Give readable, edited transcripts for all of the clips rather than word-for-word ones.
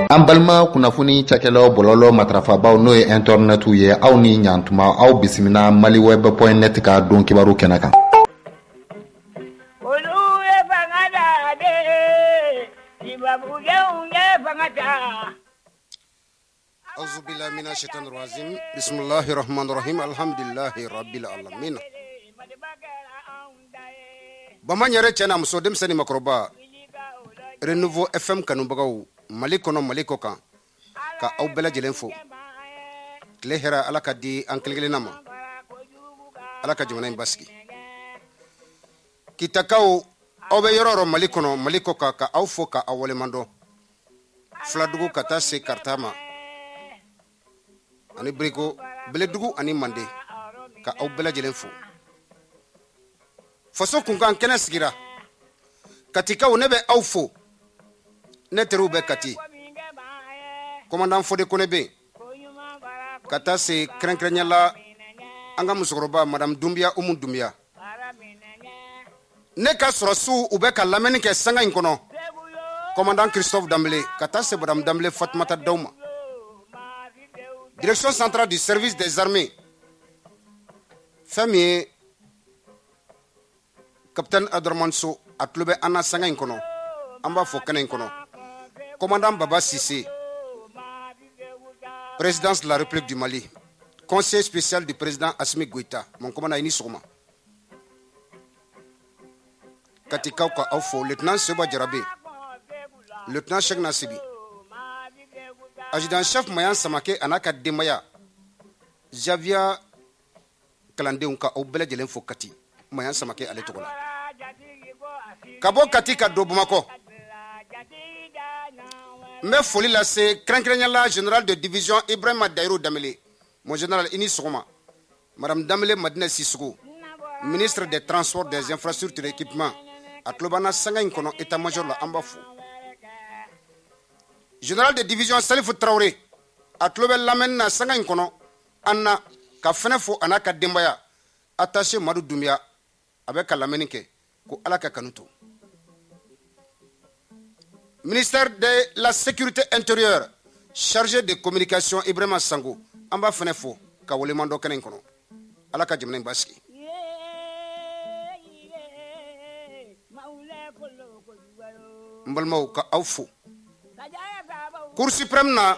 An balima kunnafoni cakɛlaw bɔlɔlɔ matrafabaw n'o ye internet ye aw ni ɲantuma aw bisimila maliweb.net ka don kibaru kɛnɛ kan. Olu ye fanga da de Zimbabweanw ye fanga da. Auzubillahi minash shaitanir rajim. Bismillahir rahmanir rahim. Alhamdulillahi rabbil alamin. Bamanyare cɛna muso denmisɛnnin makɔrɔba Renouveau FM kanubagaw Mali kɔnɔ Mali kɔ kan ka aw bɛɛ lajɛlen fo. Tile hɛrɛ Ala ka di an kelenkelenna ma. Ala ka jamana in basigi. Kitakaw aw bɛ yɔrɔ yɔrɔ Mali kɔnɔ Mali kɔ kan ka aw fo ka aw walemandɔ. Filadugu ka taa se Karata ma. Ani Briko Beledugu ani Mande ka aw bɛɛ lajɛlen fo. Faso kunkan kɛnɛ sigira. Katikaw ne bɛ aw fo. Ne teriw bɛ Kati. Commandant Fode Kone bɛ ka taa se kɛrɛnkɛrɛnyala an ka musokɔrɔba Madame Dumbiya Umu Dumbiya. Ne ka sɔrɔsiw u bɛ ka lamɛnni kɛ sanga in kɔnɔ. Commandant Christophe Dambele ka taa se Madame Dambele Fatumata Dauma. Direction centrale du service des armées. Fɛn min ye Capitaine Adraman So a tulo bɛ an na sanga in kɔnɔ. An b'a fɔ kɛnɛ in kɔnɔ. Commandant Baba Sissé, présidence de la République du Mali, conseiller spécial du président Assimi Goïta, mon commandant ini sɔgɔma. Katikaw ka aw fo, lieutenant Seba Jarabe, lieutenant Cheikh Nasibi, adjudant chef Mayan Samake a n'a ka denbaya, Javier kalandenw ka aw bɛɛ lajɛlen fo Kati, Mayan Samake ale tɔgɔ la. Ka bɔ Kati ka don Bamakɔ. Mais foli la c'est kɛrɛnkɛrɛnyala général de division Ibrahima Dairo Damele, mon général ini sɔgɔma. Madame Damele Madina Sissoko, ministre des transports, des infrastructures et équipements, a tulo b'an na sanga in kɔnɔ état-major la an b'a fo. Général de division Salifou Traoré a tulo bɛ lamɛnni na sanga in kɔnɔ an na ka fɛnɛ fo a n'a ka denbaya attaché Madu Dumbiya a bɛ ka lamɛnni kɛ ko Ala ka kanu to. Ministère de la sécurité intérieure chargé de communication Ibrahima Sango an b'a fɛnɛ fo ka welemandɔ kɛnɛ in kɔnɔ. Ala ka jamana in basigi. N balimaw ka aw fo. Cour suprême na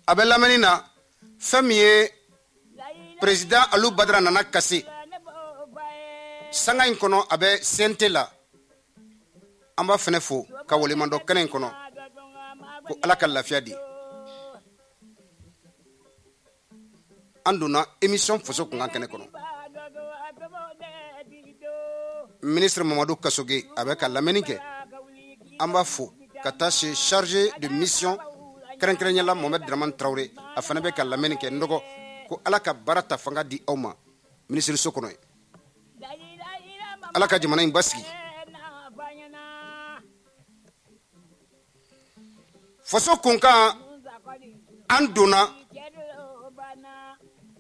a bɛ lamɛnni na fɛn min ye président Alou Badara Nana Kassé sanga in kɔnɔ a bɛ CNT la an b'a fɛnɛ fo ka welemandɔ kɛnɛ in kɔnɔ ko Ala ka lafiya di. An donna émission faso kunkan kɛnɛ kɔnɔ. Ministre Mamadou Kassoge a bɛ ka lamɛnni kɛ an b'a fo ka taa se chargé de mission kɛrɛnkɛrɛnyala Mohamed Dramane Traoré a fana bɛ ka lamɛnni kɛ n dɔgɔ ko Ala ka baara ta fanga di aw ma ministre so kɔnɔ ye. Ala ka jamana in basigi. Faso kunkan an donna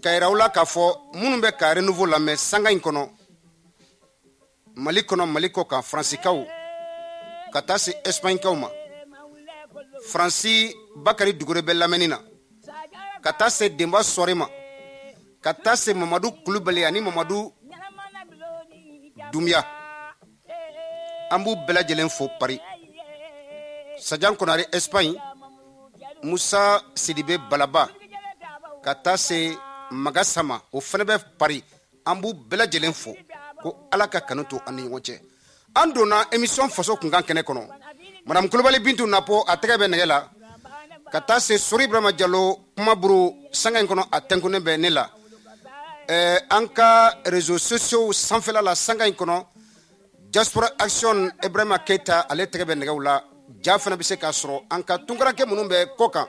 ka yira aw la k'a fɔ minnu bɛ ka renouveau lamɛn sanga in kɔnɔ Mali kɔnɔ Mali kɔ kan Fransikaw ka taa se Espagnekaw ma. Fransi Bakari Dugure bɛ lamɛnni na ka taa se Demba Sɔre ma ka taa se Mamadou Kulubali ani Mamadou Dumbiya an b'u bɛɛ lajɛlen fo Paris. Sajan Konare Espagne, Moussa Sidibe Balaba ka taa se Magasama o fana bɛ Paris an b'u bɛɛ lajɛlen fo ko Ala ka kanu to an ni ɲɔgɔn cɛ. An donna émission faso kunkan kɛnɛ kɔnɔ. Madame Kulubali Bintu Napo a tɛgɛ bɛ nɛgɛ la ka taa se Sori Ibrahima Diallo kumaburu sanga in kɔnɔ a tɛnkunnen bɛ ne la. An ka réseaux sociaux sanfɛla la sanga in kɔnɔ Diaspora Action Ibrahima Keita ale tɛgɛ bɛ nɛgɛw la. Ja fana bɛ se k'a sɔrɔ an ka tunkarakɛ minnu bɛ kɔ kan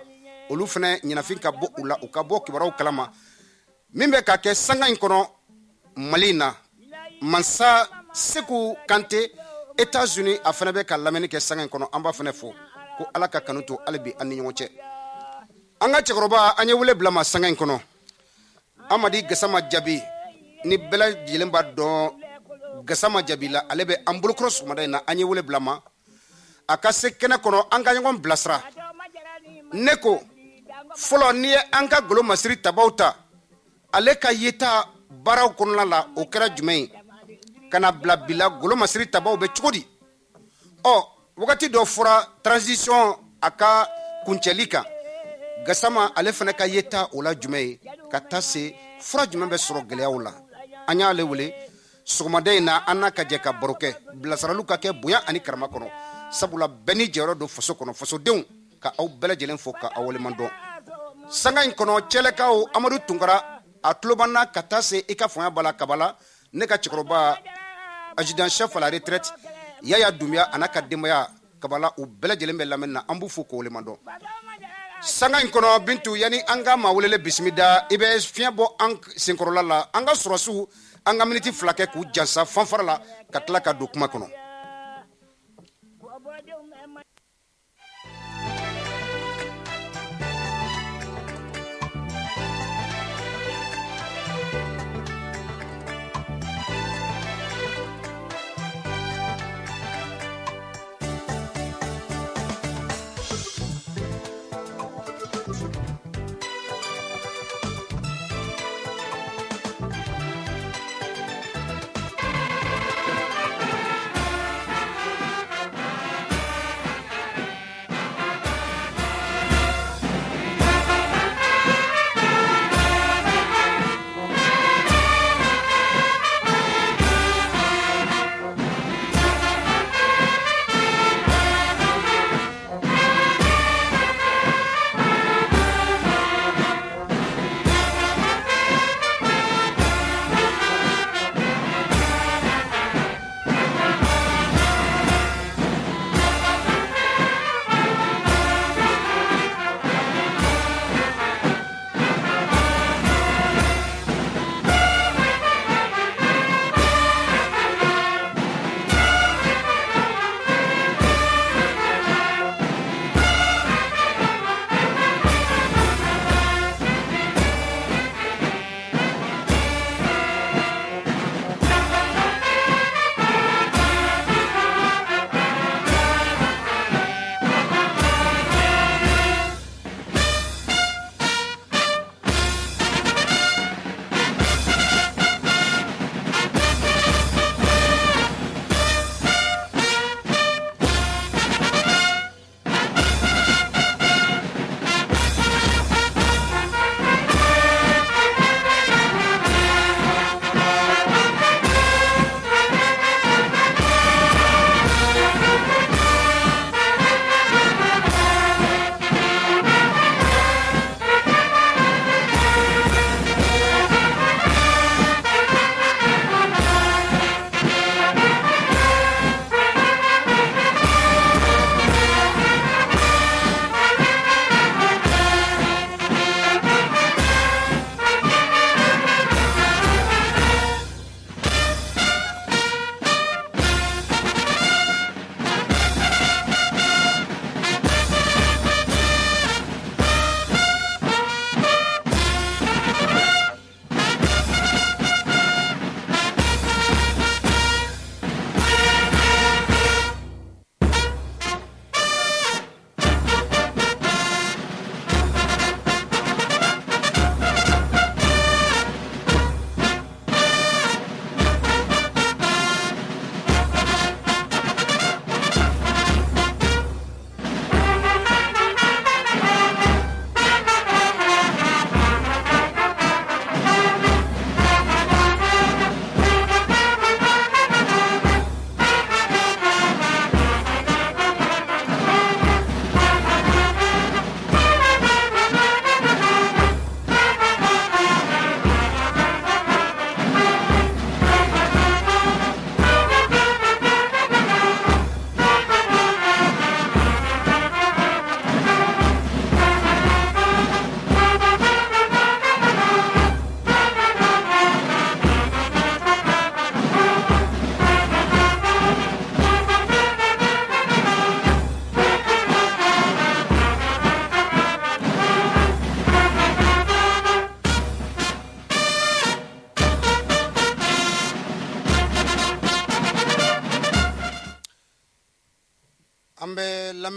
olu fana ɲɛnafin ka bɔ u la u ka bɔ kibaruyaw kalama min bɛ ka kɛ sanga in kɔnɔ Mali in na. Mansa Seku Kante États-Unis a fana bɛ ka lamɛnni kɛ sanga in kɔnɔ an b'a fana fo ko Ala ka kanu to hali bi an ni ɲɔgɔn cɛ. An ka cɛkɔrɔba an ye wele bila ma sanga in kɔnɔ Amadi Gassama Jabi ni bɛɛ lajɛlen b'a dɔn Gassama Jabi la ale bɛ an bolokɔrɔ sɔgɔmada in na an ye wele bila ma a ka se kɛnɛ kɔnɔ an ka ɲɔgɔn bilasira ne ko fɔlɔ ni ye an ka golo masiri tabaw ta ale ka yeta baaraw kɔnɔna la o kɛra jumɛn ye kana bila bila golo masiri tabaw bɛ cogo di wagati dɔ fɔra transition a ka kuncɛli kan Gassama ale fana ka yeta o la jumɛn ye ka taa se fura jumɛn bɛ sɔrɔ gɛlɛyaw la an y'ale wele sɔgɔmada in na an n'a ka jɛ ka baro kɛ bilasiraliw ka kɛ bonya ani karama kɔnɔ sabula bɛɛ ni jɛyɔrɔ don faso kɔnɔ fasodenw ka aw bɛɛ lajɛlen fo ka aw waleman dɔn sanga in kɔnɔ cɛlɛkaw Amadu Tunkara a tulobanna ka taa se i ka fanga bala kabala ne ka cɛkɔrɔba adjudant chef à la retraite Yaya Dumbuya a n'a ka denbaya kabala u bɛɛ lajɛlen bɛ lamɛnni na an b'u fo k'u waleman dɔn sanga in kɔnɔ Bintu yani an ka maa welele bisimida i bɛ fiɲɛ bɔ an senkɔrɔla la an ka sɔrɔsiw an ka miniti 2 kɛ k'u jansa fanfara la ka tila ka don kuma kɔnɔ.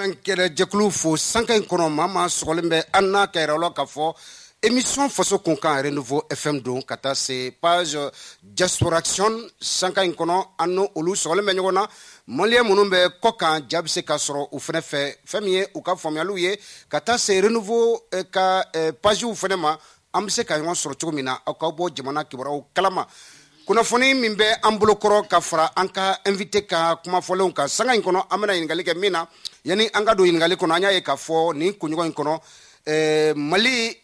an kɛra jɛkulu fo sanka in kɔnɔ maa maa sɔgɔlen bɛ an n'a ka yɛrɛ la k'a fɔ émission faso kunkan renouveau fm don ka taa se page diaspora action sanka in kɔnɔ an n'o olu sɔgɔlen bɛ ɲɔgɔn na maliyɛn minnu bɛ kɔ kan ja bɛ se ka sɔrɔ u fɛnɛ fɛ fɛn min ye u ka faamuyaliw ye ka taa se renouveau ka pagew fɛnɛ ma an bɛ se ka ɲɔgɔn sɔrɔ cogo min na aw ka bɔ jamana kibaruyaw kalama kunnafoni min bɛ an bolokɔrɔ ka fara an ka invité ka kumafɔlenw kan sanga in kɔnɔ an bɛna ɲininkali kɛ min na yanni an ka don ɲininkali kɔnɔ an y'a ye k'a fɔ nin kunɲɔgɔn in kɔnɔ Mali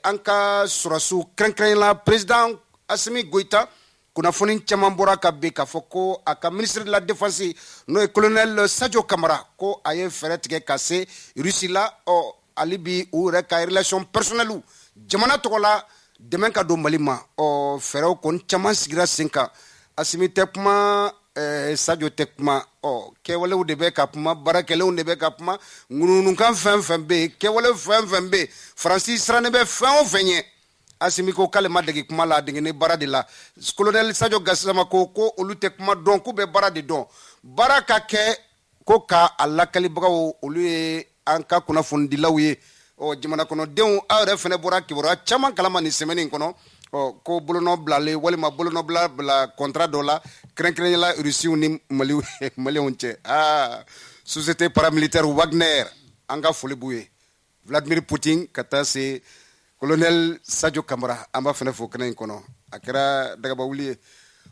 an ka sɔrɔsiw kɛrɛnkɛrɛnnen la président Assimi Goïta kunnafoni caman bɔra ka bin k'a fɔ ko a ka ministre de la défense n'o ye colonel Sadio Kamara ko a ye fɛɛrɛ tigɛ ka se Russie la hali bi u yɛrɛ ka relation personnelle jamana tɔgɔ la dɛmɛ ka don Mali ma fɛɛrɛw kɔni caman sigira sen kan Assimi tɛ kuma Sadio tɛ kuma kɛwalew de bɛ ka kuma baarakɛlenw de bɛ ka kuma ŋununukan fɛn fɛn bɛ yen kɛwale fɛn fɛn bɛ yen Faransi sirannen bɛ fɛn o fɛn ye Assimi ko k'ale ma dege kuma la a degenen baara de la colonel Sadio Gassama ko olu tɛ kuma dɔn k'u bɛ baara de dɔn baara ka kɛ ko k'a lakalibagaw olu ye an ka kunnafonidilaw ye jamana kɔnɔdenw aw yɛrɛ fɛnɛ bɔra kibaruya caman kalama nin semaine in kɔnɔ ko bolonɔ bilalen walima bolonɔ bila contrat dɔ la kɛrɛnkɛrɛnnen la Rusiw ni Malienw cɛ société paramilitaire Wagner an ka foli b'u ye Vladimir Poutine ka taa se colonel Sadio Kamara an b'a fɛnɛ fo kɛnɛ in kɔnɔ a kɛra dagaba wuli ye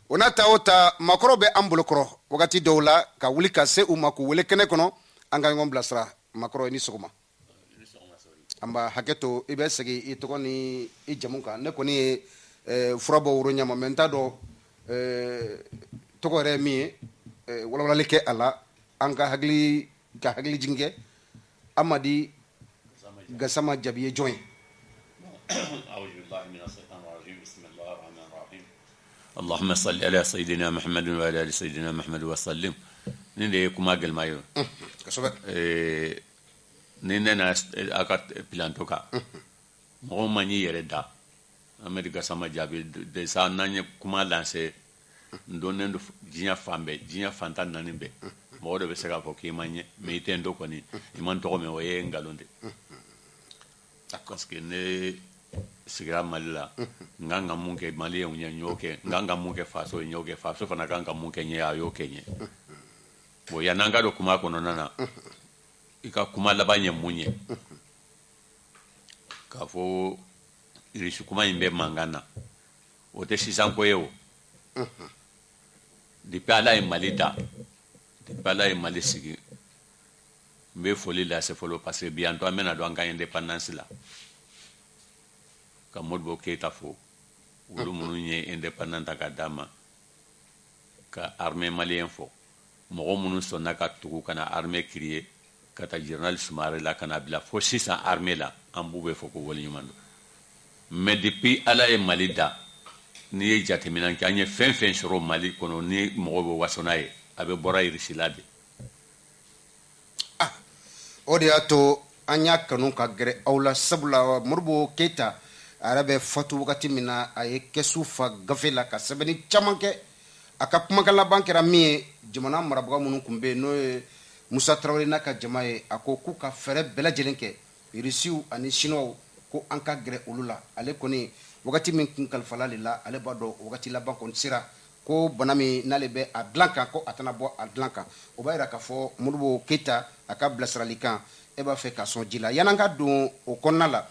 o n'a ta o ta maakɔrɔw bɛ an bolokɔrɔ wagati dɔw la ka wuli ka se u ma k'u wele kɛnɛ kɔnɔ an ka ɲɔgɔn bilasira maakɔrɔ i ni sɔgɔma an b'a hakɛ to i bɛ segin i tɔgɔ ni i jamu kan ne kɔni ye furabɔ woro ɲama mɛ n t'a dɔn tɔgɔ yɛrɛ ye min ye walawalali kɛ a la an ka hakili jigin kɛ Amadi Gassama Jabi ye jɔn ye اللهم صل على سيدنا محمد وعلى ال سيدنا محمد وسلم ni de ye kuma gɛlɛma ye kosɛbɛ ni ne na a ka pilanto kan mɔgɔw ma n'i yɛrɛ da Amadi Gassama Jabi de sa n'an ye kuma lancé n donnen do diɲɛ fan bɛɛ diɲɛ fantan naani bɛɛ mɔgɔ de bɛ se k'a fɔ k'i ma ɲɛ mais i tɛ n dɔn kɔni i ma n tɔgɔ mɛn o ye nkalon de parce que ne sigira Mali la n kan ka mun kɛ maliyɛnw ɲɛ n y'o kɛ n kan ka mun kɛ faso ye n y'o kɛ faso fana kan ka mun kɛ ɲɛ a y'o kɛ ɲɛ bon yan'an ka don kuma kɔnɔna na i ka kuma laban ye mun ye k'a fɔ Irisi kuma in bɛ mankan na o tɛ sisan ko ye o depuis Ala ye Mali da depuis Ala ye Mali sigi n bɛ foli lase fɔlɔ parce que bientôt an bɛna don an ka indépendance la ka Modibo Keyita fo olu minnu ye indépendant ta ka d'a ma ka armée malien fo mɔgɔ minnu sɔnna ka tugu ka na armée créer ka taa général Soumaré la ka na bila fo sisan armée la an b'u bɛ fɔ ko waleɲuman don mais depuis Ala ye Mali da n'i ye jateminɛ kɛ an ye fɛn fɛn sɔrɔ Mali kɔnɔ ni mɔgɔ bɛ waso n'a ye a bɛ bɔra Irisi la de o de y'a to an y'a kanu ka gɛrɛ aw la sabula Modibo Keyita a yɛrɛ bɛ fatu wagati min na a ye kɛsu fa gafe la ka sɛbɛnni caman kɛ a ka kumakan laban kɛra min ye jamana marabaga minnu tun bɛ yen n'o ye Musa Tarawele n'a ka jama ye a ko k'u ka fɛɛrɛ bɛɛ lajɛlen kɛ Irisiw ani Chinois ko an ka gɛrɛ olu la ale kɔni wagati min kun kalifala ale la ale b'a dɔn wagati laban kɔni sera ko bana min n'ale bɛ a dilan kan ko a tɛna bɔ a dilan kan o b'a jira k'a fɔ Modibo Keyita a ka bilasirali kan e b'a fɛ ka sɔn ji la yan'an ka don o kɔnɔna la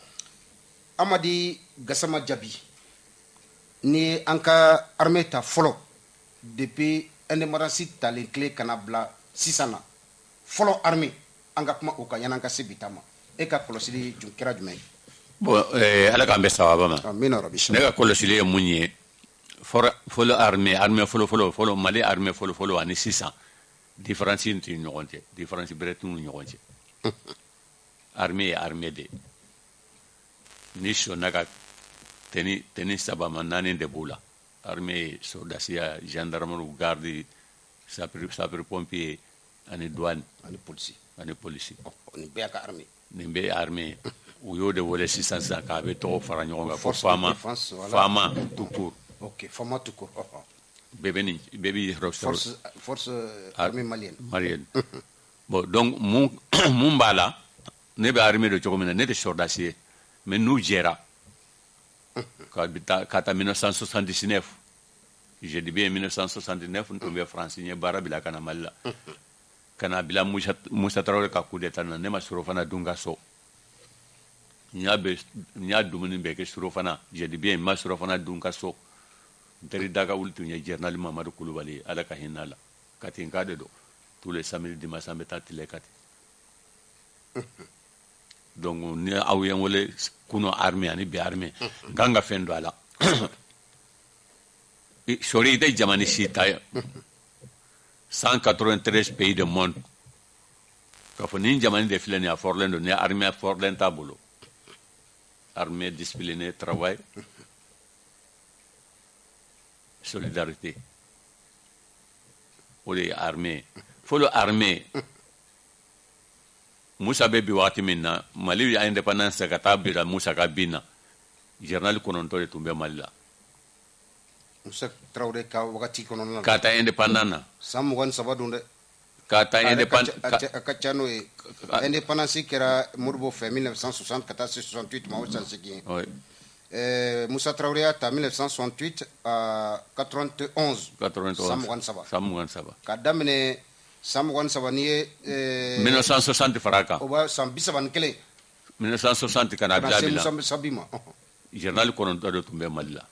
Amadi Gassama Jabi ni ye an ka armée ta fɔlɔ depuis indépendance talen tile kana bila sisan na fɔlɔ armée an ka kuma o kan yan'an ka se bi ta ma e ka kɔlɔsili kɛra jumɛn ye bon Ala k'an bɛ sababa ma amina rabi ne ka kɔlɔsili ye mun ye fɔlɔ armée fɔlɔ Mali armée fɔlɔ ani sisan différence t'u ni ɲɔgɔn cɛ différence bɛrɛ t'u ni ɲɔgɔn cɛ armée ye armée de ni sɔnna ka teni saba ma naani de b'u la armée soldasiya gendarmerie garde sapeur pompier ani douane ani polisi nin bɛɛ ka armée nin bɛɛ ye armée u y'o de wele sisan k'a bɛ tɔgɔ fara ɲɔgɔn kan fo fama tout court ok fama tout court bɛɛ bɛ yɔrɔ sɔrɔ force armée malienne bon donc mun b'a la ne bɛ armée de cogo min na ne tɛ sɔrdasi ye mais n'u jɛra ka taa 1979 je dis bien 1969 n tun bɛ France n ye baara bila ka na Mali la ka na bila Musa Tarawele ka coup d'état na ne ma surafana dun ka so n y'a dumuni bɛɛ kɛ surafana je dis bien n ma surafana dun ka so n teri daga wuli tun ye général Mamadu Kulubali ye Ala ka hinɛ la kati n ka de don tous les samedi dimanche an bɛ taa tile kati donc ni aw ye n wele kunun armée ani bi armée n kan ka fɛn don a la sori i tɛ jamana si ta 193 pays du monde k'a fɔ nin jamana de filɛ nin a fɔrɔlen don ni armée fɔrɔlen t'a bolo armée disciplinée travail solidarité o de ye armée fɔlɔ armée Musa bɛ bi waati min na Mali ya indépendance ka taa bila Musa ka bin na général 9 de tun bɛ Mali la Musa Traoré ka wagati kɔnɔna na ka taa indépendant na san 23 don dɛ ka taa indépendant a ka ca n'o ye indépendance kɛra Modibo fɛ 1960 ka taa se 68 ma o san segin Musa Traoré y'a ta 1968 à 91 san 23 ka daminɛ san 23 ni ye 1960 fara kan o b'a san 31 1960 kana bila bila Musa Sabi ma général 9 de tun bɛ Mali la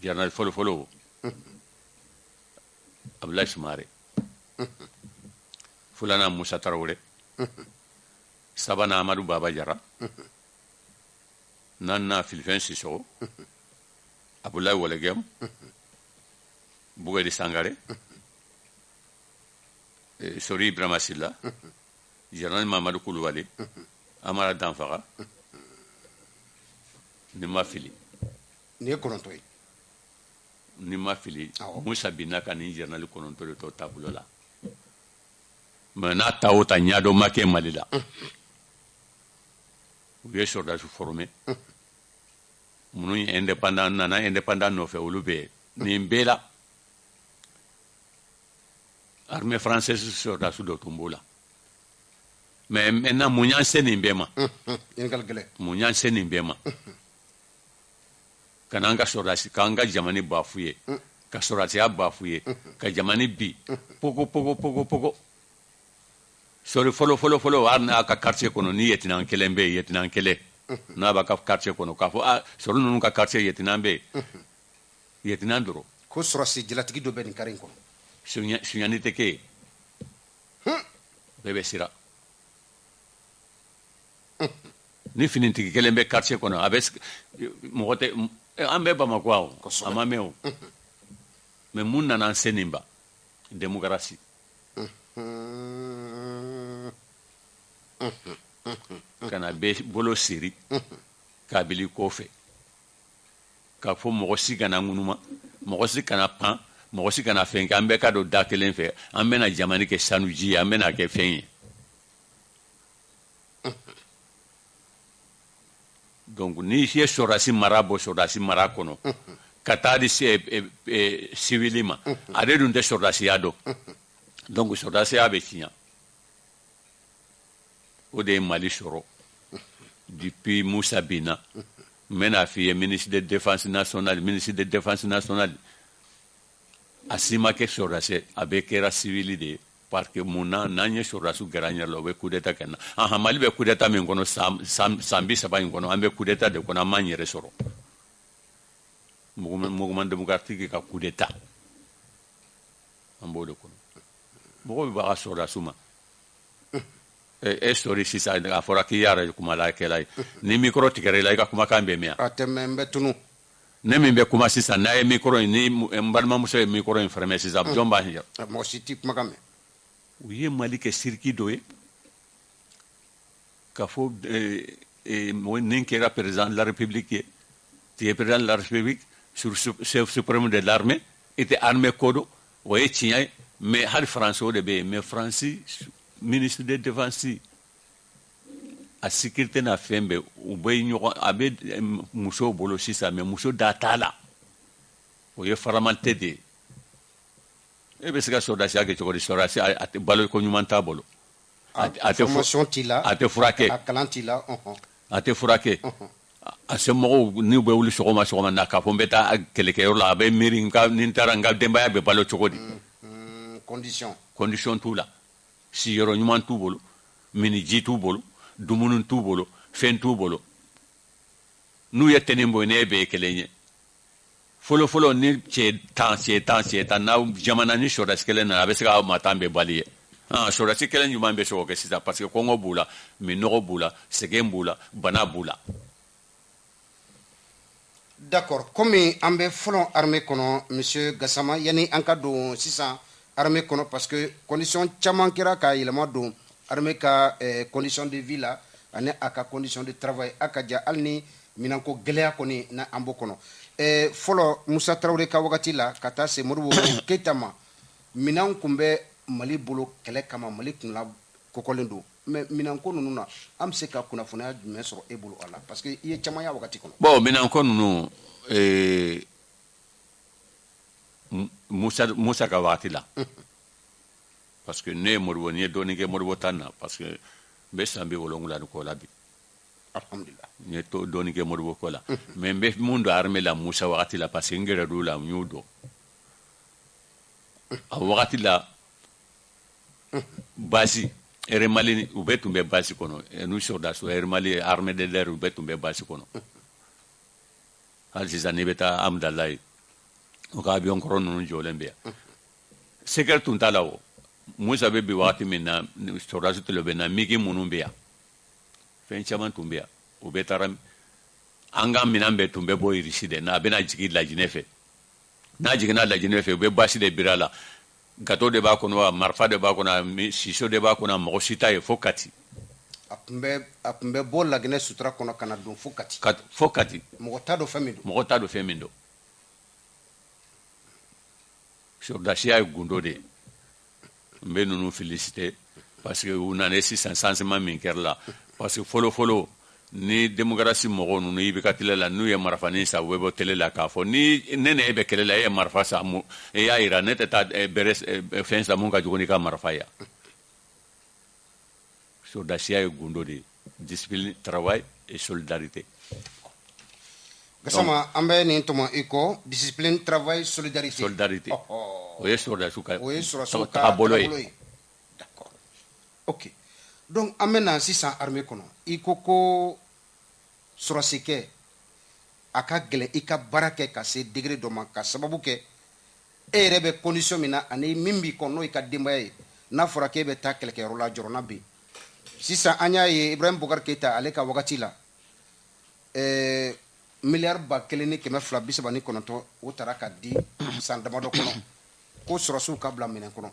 général fɔlɔ Abdoulaye Soumaré filanan Musa Tarawele sabanan Amadu Baba Jara naaninan Filifɛn Sisɔkɔ Abdoulaye Wale Gem Bugedi Sangare Sori Ibrahima Silla général Mamadu Kulubali Amara Danfaga ni ma fili ni ye 9 ye ni ma fili Musa binna ka nin général 9 de tɔ taabolo la mais n'a ta o ta ɲɛdɔn ma kɛ Mali la u ye sɔrdasiw formé minnu ye indépendant nana indépendant nɔfɛ olu bɛ nin bɛɛ la armée française sɔrdasiw dɔ tun b'o la mais maintenant mun y'an se nin bɛɛ ma mun y'an se nin bɛɛ ma ka n'an ka sɔrdasi k'an ka jamana bafu ye ka sɔrdasiya bafu ye ka jamana bi pogo sori fɔlɔ hali n'a ka quartier kɔnɔ ni yetinan kelen bɛ yen yetinan kelen n'a b'a ka quartier kɔnɔ k'a fɔ sɔrɔ ninnu ka quartier yetinan bɛ yen yetinan dɔrɔn ko sɔrɔsi jalatigi dɔ bɛ nin kari in kɔnɔ suɲani tɛ kɛ yen bɛɛ bɛ siran ni finitigi kelen bɛ quartier kɔnɔ a bɛ mɔgɔ tɛ an bɛ Bamakɔ a ma mɛn o mais mun nana an se nin ba démocratie kana bɛ bolo siri k'a bili kɔfɛ k'a fɔ mɔgɔ si kana ŋunuma mɔgɔ si kana pan mɔgɔ si kana fɛn kɛ an bɛɛ ka don da kelen fɛ an bɛna jamana kɛ sanuji ye an bɛna kɛ fɛn ye donc ni ye sɔrɔdasi mara bɔ sɔrɔdasi mara kɔnɔ ka taa di civil ma ale dun tɛ sɔrɔdasiya dɔn donc sɔrɔdasiya bɛ tiɲɛ o de ye Mali sɔrɔ depuis Musa binna n bɛna f'i ye ministre de défense nationale a si ma kɛ sɔrɔdasi a bɛɛ kɛra civil de ye parce que mun na n'an ye sɔrɔdasiw gɛrɛ an yɛrɛ la u bɛ coup d'état kɛ na Mali bɛ coup d'état min kɔnɔ san 30 in kɔnɔ an bɛ coup d'état de kɔnɔ an m'an yɛrɛ sɔrɔ mouvement démocratique ka coup d'état an b'o de kɔnɔ mɔgɔw bɛ b'a ka sɔrɔdasiw ma e sɔri sisan a fɔra k'i yɛrɛ kumala kɛla ye ni micro tigɛra i la i ka kumakan bɛ mɛn a tɛ mɛn n bɛ tunu ne min bɛ kuma sisan n'a ye micro in ni n balimamuso ye micro in fermé sisan jɔn b'a ɲɛ mɔgɔ si t'i kumakan mɛn u ye Mali kɛ siriki dɔ ye k'a fɔ nin kɛra président de la République ye tu es président de la République chef suprême de l'armée i tɛ armée ko dɔn o ye tiɲɛ ye mais hali France o de bɛ yen mais France ministre de défense a sécurité n'a fɛn bɛɛ u bɛ ɲɔgɔn a bɛ musow bolo sisan mais muso da t'a la o ye faramante de ye e be se ka sɔrɔdasiya kɛ cogo di sɔrɔdasi a tɛ balo ko ɲuman t'a bolo a tɛ furakɛ a tɛ furakɛ a somɔgɔw n'u bɛ wuli sɔgɔma na k'a fɔ n bɛ taa kɛlɛkɛyɔrɔ la a bɛ miiri ni n taara n ka denbaya bɛ balo cogo di condition t'u la siyɔrɔ ɲuman t'u bolo miniji t'u bolo dumuni t'u bolo fɛn t'u bolo n'u ye tɛni bɔ ne bɛɛ ye kelen ye fɔlɔ ni cɛ tan n'aw jamana ni sɔrɔdasi kelen nana a bɛ se ka maa tan bɛɛ bali ye sɔrɔdasi kelen ɲuman bɛ se k'o kɛ sisan parce que kɔngɔ b'u la minɔgɔ b'u la sɛgɛn b'u la bana b'u la. D'accord, komi an bɛ fɔlɔ armée kɔnɔ monsieur Gassama yani an ka don sisan armée kɔnɔ parce que condition caman kɛra ka yɛlɛma don armée ka condition de vie la ani a ka condition de travail a ka ja hali ni minanko gɛlɛya kɔni na an b'o kɔnɔ fɔlɔ Musa Tarawele ka wagati la ka taa se Modibo Keyita ma minan kun bɛ Mali bolo kɛlɛ kama Mali kun la kɔkɔlen don mais minanko ninnu na an bɛ se ka kunnafoniya jumɛn sɔrɔ e bolo a la parce que i ye caman y'a wagati kɔnɔ. Bon minanko ninnu Musa ka wagati la parce que ne ye Modibo ni ye dɔɔnin kɛ Modibo tan na parce que n bɛ san 70 ni kɔ la bi. Alhamdulillah. N ye dɔɔnin kɛ Modibo ko la mais n bɛ mun don armée la Musa wagati la parce que n gɛrɛ l'u la n y'o dɔn a wagati la basi Air Mali u bɛɛ tun bɛ basi kɔnɔ n'u sɔrɔdasiw Air Mali armée de l'air u bɛɛ tun bɛ basi kɔnɔ hali sisan n'i bɛ taa Amdala ye u ka avion kɔrɔ ninnu jɔlen bɛ yan sécurité tun t'a la o Musa bɛ bi wagati min na sɔrɔdasiw tun bɛ na migi minnu bɛ yan fɛn caman tun bɛ yan u bɛ taara an ka minɛn bɛɛ tun bɛ bɔ Irisi de n'a bɛna jigin Lajinɛ fɛ n'a jiginna Lajinɛ fɛ u bɛ basi de biri a la gâteau de b'a kɔnɔ wa marifa de b'a kɔnɔ siso de b'a kɔnɔ mɔgɔ si t'a ye fo Kati a tun bɛ bɔ Laginɛ sutura kɔnɔ ka na don fo Kati mɔgɔ t'a dɔn fɛn min don sɔrɔdasiya ye gundo de ye n bɛ ninnu féliciter parce que u nana sisan changement min kɛra la parce que fɔlɔ ni démocratie mɔgɔw ninnu i bɛ ka télé la n'u ye marifanin san u bɛ bɔ télé la k'a fɔ ni ne e bɛ kɛlɛ la e ye marifa san e y'a jira ne tɛ taa bɛrɛ fɛn san mun ka jugu n'i ka marifa ye sɔrɔdasiya ye gundo de ye discipline travail et solidarité. Gassama an bɛ nin tɔmɔ i kɔ discipline travail solidarité o ye sɔrɔdasiw ka taabolo ye d'accord ok donc an bɛ na sisan armée kɔnɔ i ko sɔrɔsikɛ a ka gɛlɛn i ka baara kɛ ka se degré dɔ ma ka sababu kɛ e yɛrɛ bɛ condition min na ani min b'i kɔ n'o i ka denbaya ye n'a fɔra k'e bɛ taa kɛlɛkɛyɔrɔ la jɔrɔna bɛ yen sisan an y'a ye Ibrahim Boubacar Keïta ale ka wagati la miliyari 1,239 o taara ka di san damadɔ kɔnɔ ko sɔrɔsiw ka bila minɛn kɔnɔ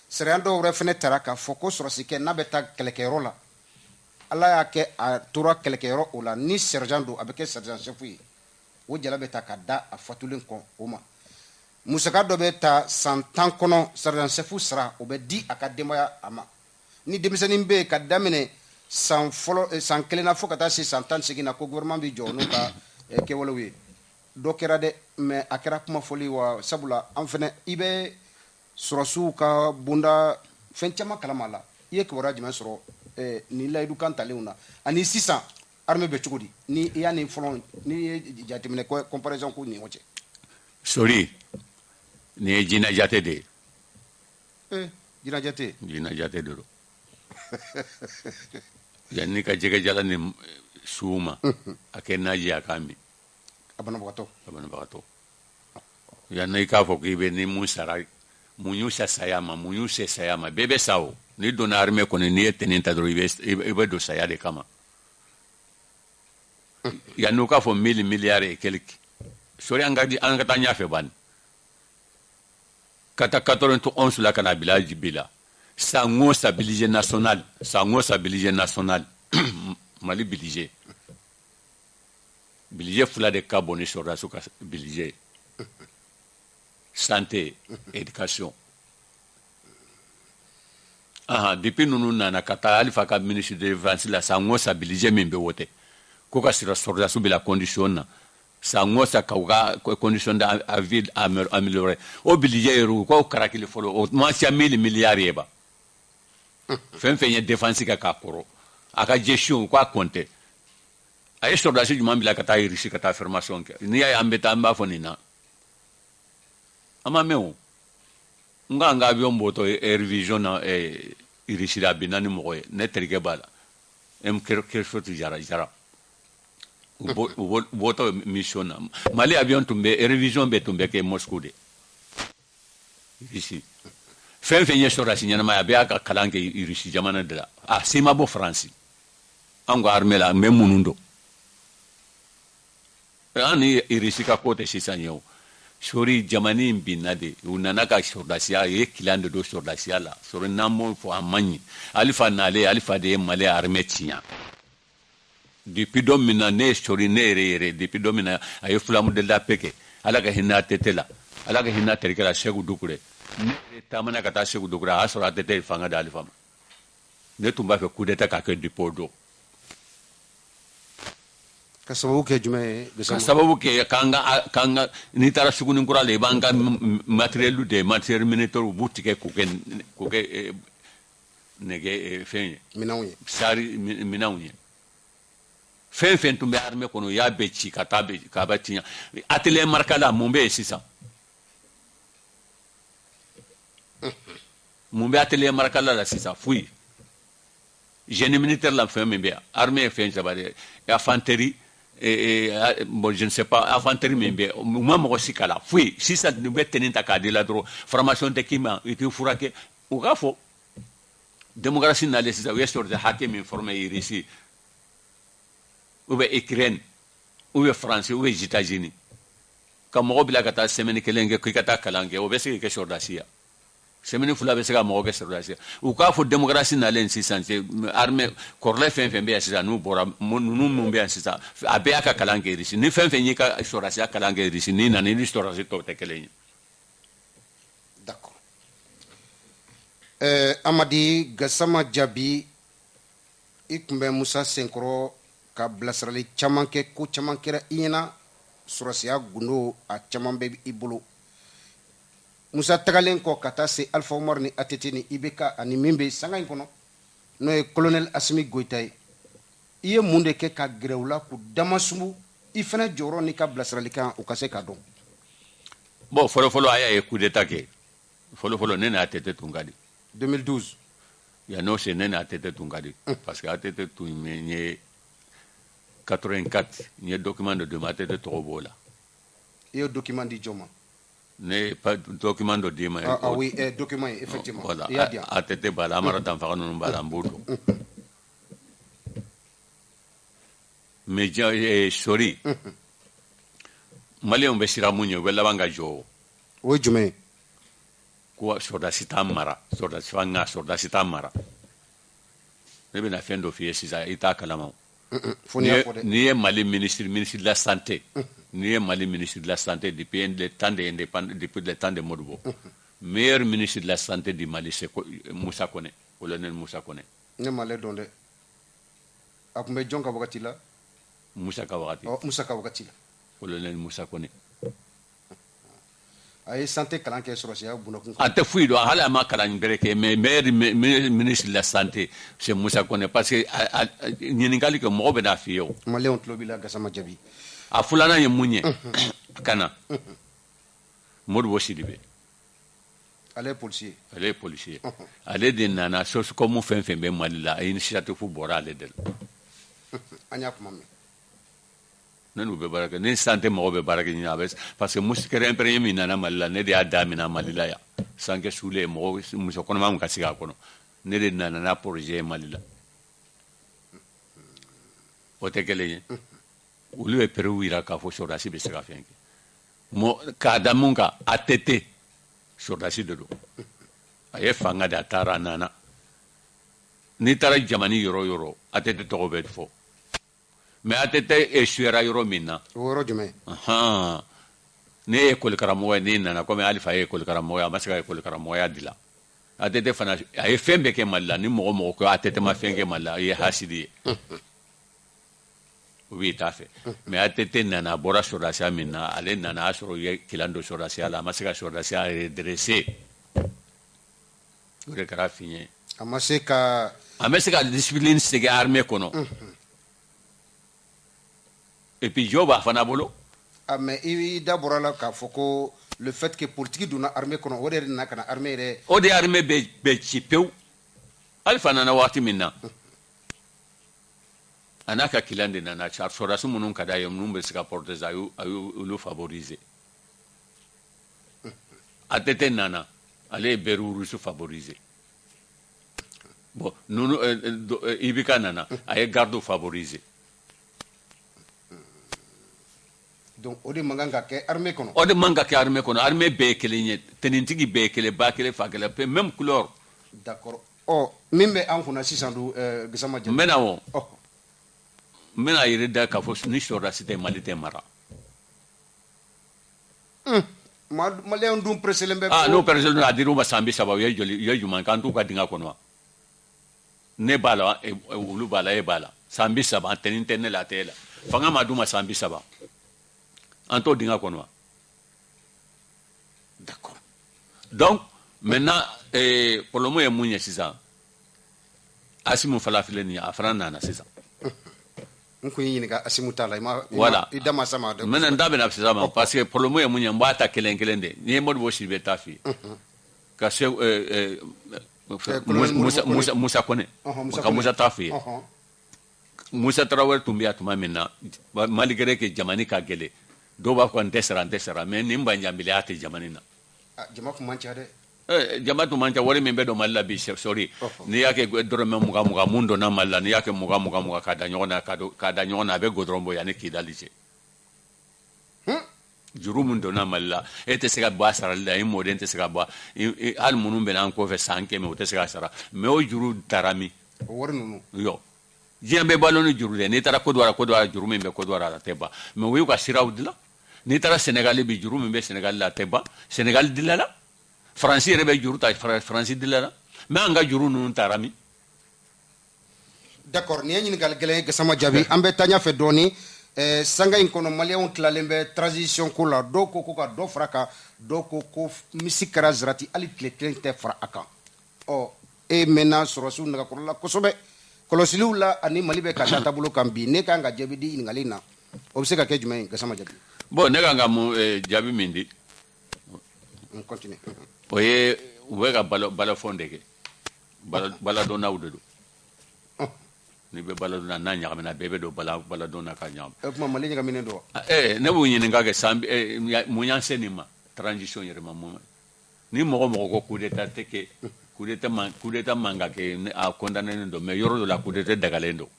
sariya dɔw wɛrɛ fɛnɛ taara k'a fɔ ko sɔrɔsikɛ n'a bɛ taa kɛlɛkɛyɔrɔ la ala y'a kɛ a tora kɛlɛkɛyɔrɔ o la ni sergent don a bɛ kɛ sergent chef ye o jala bɛ ta ka da a fatulen kɔ o ma musaka dɔ bɛ ta san 10 kɔnɔ sergent chef sara o bɛ di a ka denbaya a ma ni denmisɛnnin bɛ yen ka daminɛ san 1 na fo ka taa se san 18 na ko gouvernement bɛ jɔ n'u ka kɛwalew ye dɔ kɛra dɛ mais a kɛra kuma fɔli wa sabula an fɛnɛ i bɛ sɔrɔsiw ka bonda fɛn caman kalama la i ye kibaruya jumɛn sɔrɔ ni layidu kan talenw na ani sisan armée bɛ cogo di ni i y'a ni fɔlɔ ni ye jateminɛ comparaison k'u ni ɲɔgɔn cɛ. Sori nin ye Jina Jate de ye. Jina Jate de don yanni ka jɛgɛ jala ni suw ma a kɛ naji a k'a min a banabagatɔ yanni i k'a fɔ k'i bɛ ni mun sara mun y'u sa saya ma mun y'u se saya ma bɛɛ bɛ sa o n'i donna armée kɔnɔ n'i ye tɛnin ta dɔrɔn i bɛ don saya de kama yanni u k'a fɔ 1000 milliards et quelque sori an ka taa ɲɛfɛ bani ka taa 91 la ka na bila bi la sango stabilisé national Mali budget fila de ka bon ni sɔrɔdasiw ka budget santé éducation depuis ninnu nana ka taa Alifa ka ministre de défense la sango stabilisé min bɛ wote ko ka sira sɔrɔdasiw bila condition na sa ngosa kauga condition de vie améliorer o biliyeru ko karakili folo o ma sia milliards yeba fen ye défense ka koro aka gestion ko compter ay soldats du mambila ka tayi rishi ka ta formation ke ni ya ambeta amba fonina ama meu nga avion moto revision na rishi da binani mo ne terike bala em quelque chose jara voto mission mali avion tumbe revision be tumbe ke Moscou de ici fen ye sora signana ma be aka kalanke irishi jamana de la sima bo France ango armée la même munundo ani irishi ka kote sisanyo sori jamani binade unana ka sordasia ye kilande do sordasia la sori namo fo amani alifa nale alifa de mali armée tia depuis domina ne sori ne re depuis domina ay flamu de la peke alaga hinna tetela alaga hinna terikala shegu dukure ne tamana kata shegu dukure asora tete fanga dali fama ne tumba fe coup d'état ka ke dipodo kasababu ke jume kasababu ke kanga ni tara suguni kurale banga matériel militaire boutique ko ke nege fenye minawye sari minawye fen tumbe armée kono ya bechi katabe kabatinya atelier markala mumbe sisa mumbe atelier markala la sisa fui génie militaire la fin mbe armée fin sabade infanterie bon je ne sais pas infanterie mbe moi mo sikala fui sisa nube tenenta kadila dro formation d'équipement et puis furake ou gafo démocratie na les sisa yesor de hakim informé ici ou bien Ukraine, ou bien France, ou bien États-Unis. Quand je suis allé à la semaine, je suis allé à la semaine, je suis allé à la semaine. Semaine fula be se ka mo ke sordasi u ka fo démocratie na len sisan c'est armée korle fen be sisan nu bora nu be sisan abe aka kalange risi ni fen yi ka sordasi kalange risi ni na ni sordasi to te kelen. D'accord. Amadi Gassama Jabi ikumbe Musa Senkoro ka bilasirali caman kɛ ko caman kɛra i ɲɛna sɔrɔsiya gundo a caman bɛ i bolo Musa tagalen kɔ ka taa se Alpha Umaru ni ATT ni IBK ani min bɛ sanga in kɔnɔ n'o ye colonel Asimi Goita ye i ye mun de kɛ ka gɛrɛ u la k'u damasunu i fana jɔyɔrɔ n'i ka bilasiralikan u ka se k'a dɔn. Bon fɔlɔfɔlɔ a y'a ye coup d'état kɛ fɔlɔfɔlɔ ne n'a ATT tun ka di 2012 yan'o se ne n'a ATT tun ka di parce que ATT tun ye 84 il y a document de demande de tɔgɔ la il y a document di jɔn ma ne pas document de dima ah oui document effectivement voilà il y a ATT bala amara tan faga nunu bala mbudo mais sorry malien be sira munye be labanga jo o jume ko sordasi tamara sordasi fanga sordasi tamara ne be na fendo fiye sisa ita kalama ni est Mali ministre de la santé ni est Mali ministre de la santé depuis le temps de indépendance depuis le temps de Modibo meilleur ministre de la santé du Mali c'est Moussa Kone colonel Moussa Kone ne Mali donde akumbe jonka wakati la Moussa Kawakati Moussa Kawakati la colonel Moussa Kone ay santé kalan ke sorosia bunakun ate fuido hala ma kalan bereke mais meilleur ministre de la santé c'est Moussa Kone parce que nyiningali ko mo be da fiyo Mali on tlobila Gassama Jabi a fulana ye munye kana Modibo Sidibe ale policier ale de nana sos comme fen be Mali la initiative fu bora ale del anya kuma me nanu be baraka ni santé mo be baraka ni abes parce que musikere impérieux mi nana Mali la ne de adamina Mali la ya sanke soule mo muso kono mam kasiga kono ne de nana na projet Mali la o te kele ulu e peru ira ka fo sordasi be sega fenke mo ka damunga ATT sordasi de do aye fanga da tara nana ni tara jamani yoro ATT to be fo mais ATT e suera yoro minna woro jume ne école karamo ni nana comme Alpha école karamo amasika école karamo ya dila ATT fana aye fembe ke malla ni mo ko ATT ma fenke malla ye hasidi oui t'a fait mais ATT nana bora sordasiya min na ale nana a sɔrɔ ye kilan do sordasiya la a ma se ka sordasiya redresser o de kɛra fin ye a ma se ka discipline segin armée kɔnɔ et puis jɔ b'a fana bolo mais i da bɔra la k'a fɔ ko le fait que politique donna armée kɔnɔ o de nana ka na armée yɛrɛ o de armée bɛ ci pewu ali fana nana waati min na a n'a ka kilan de nana sɔrɔdasi minnu ka d'a ye minnu bɛ se ka protéger a y'u olu favoriser ATT nana ale ye bɛriw russe favoriser bon nunu IBK nana a ye gardes favoriser donc o de man kan ka kɛ armée kɔnɔ o de man ka kɛ armée kɔnɔ armée bɛɛ ye kelen ye tenintigi bɛɛ ye kelen ba kelen fa kelen pe même couleur d'accord min bɛ an kunna sisan do Gassama Diaby n bɛna o n bɛna yɛrɛ da k'a fɔ ni sɔrɔdasi tɛ Mali tɛ mara maliyɛnw dun preselen bɛ n'o preselen don a dir'u ma san 30 u ye jumɛn k'an t'u ka dingɛ kɔnɔ wa ne b'a la olu b'a la e b'a la san 30 tɛni tɛ ne la a tɛ e la fanga ma d'u ma san 30 an t'o dingɛ kɔnɔ wa d'accord donc maintenant problème ye mun ye sisan Asimu fana filɛ nin ye a fana nana sisan n kun y'i ɲininka Asimu ta la voilà i da ma sa ma maintenant n da bɛna sisan ma parce que problème ye mun ye n b'a ta kelen kelen de n'i ye Modibo Sidibe ta f'i ye ka se Musa Kone ka Musa ta f'i ye Musa Tarawele tun bɛ yan tuma min na malgré que jamana ka gɛlɛn dɔw b'a fɔ n tɛ sara mais nin banjanbiliya tɛ jamana na jama tun man ca dɛ jama tun man ca wari min bɛ don Mali la bi sori n'i y'a kɛ dɔrɔmɛ 20 mun donna Mali la n'i y'a kɛ 20 k'a da ɲɔgɔn na a bɛ goudron bɔ yanni Kidali cɛ juru mun donna Mali la e tɛ se ka bɔ a sarali la i mɔden tɛ se ka bɔ hali minnu bɛ n'an kɔfɛ san 100 o tɛ se ka sara mais o juru dara min o wari ninnu yɔ diɲɛ bɛ balo ni juru dɛ n'i taara Côte d'Ivoire juru min bɛ Côte d'Ivoire a tɛ ban mais u y'u ka siraw dilan n'i taara Sénégal bi juru min bɛ Sénégal la a tɛ ban Sénégal dilala Faransi yɛrɛ bɛ juru ta Faransi dilala mais an ka juru ninnu taara min d'accord nin ye ɲininkali gɛlɛn ye Gassama Diaby an bɛ taa ɲɛfɛ dɔɔni sanga in kɔnɔ maliyɛnw tilalen bɛ transition ko la dɔw ko ka dɔ fara a kan dɔw ko misi kɛra zarati hali tile kelen tɛ fara a kan e mɛnna sɔrɔsiw nɛgɛkɔrɔ la kosɛbɛ kɔlɔsiliw la ani Mali bɛ ka taa taabolo kan bi ne kan ka jaabi di ɲininkali in na o bɛ se ka kɛ jumɛn ye Gassama Diaby bon ne kan ka mun jaabi min di continue o ye u bɛ ka balafɔn de kɛ baladɔnnaw de don n'i bɛ baladonna n'a ɲagamina bɛɛ bɛ don baladonna ka ɲagami o tuma Mali ɲagaminen don wa ne b'u ɲininka kɛ mun y'an se nin ma transition yɛrɛ ma mun ni mɔgɔ ko coup d'état tɛ kɛ coup d'état man ka kɛ a condamné don mais yɔrɔ dɔ la coup d'état dagalen don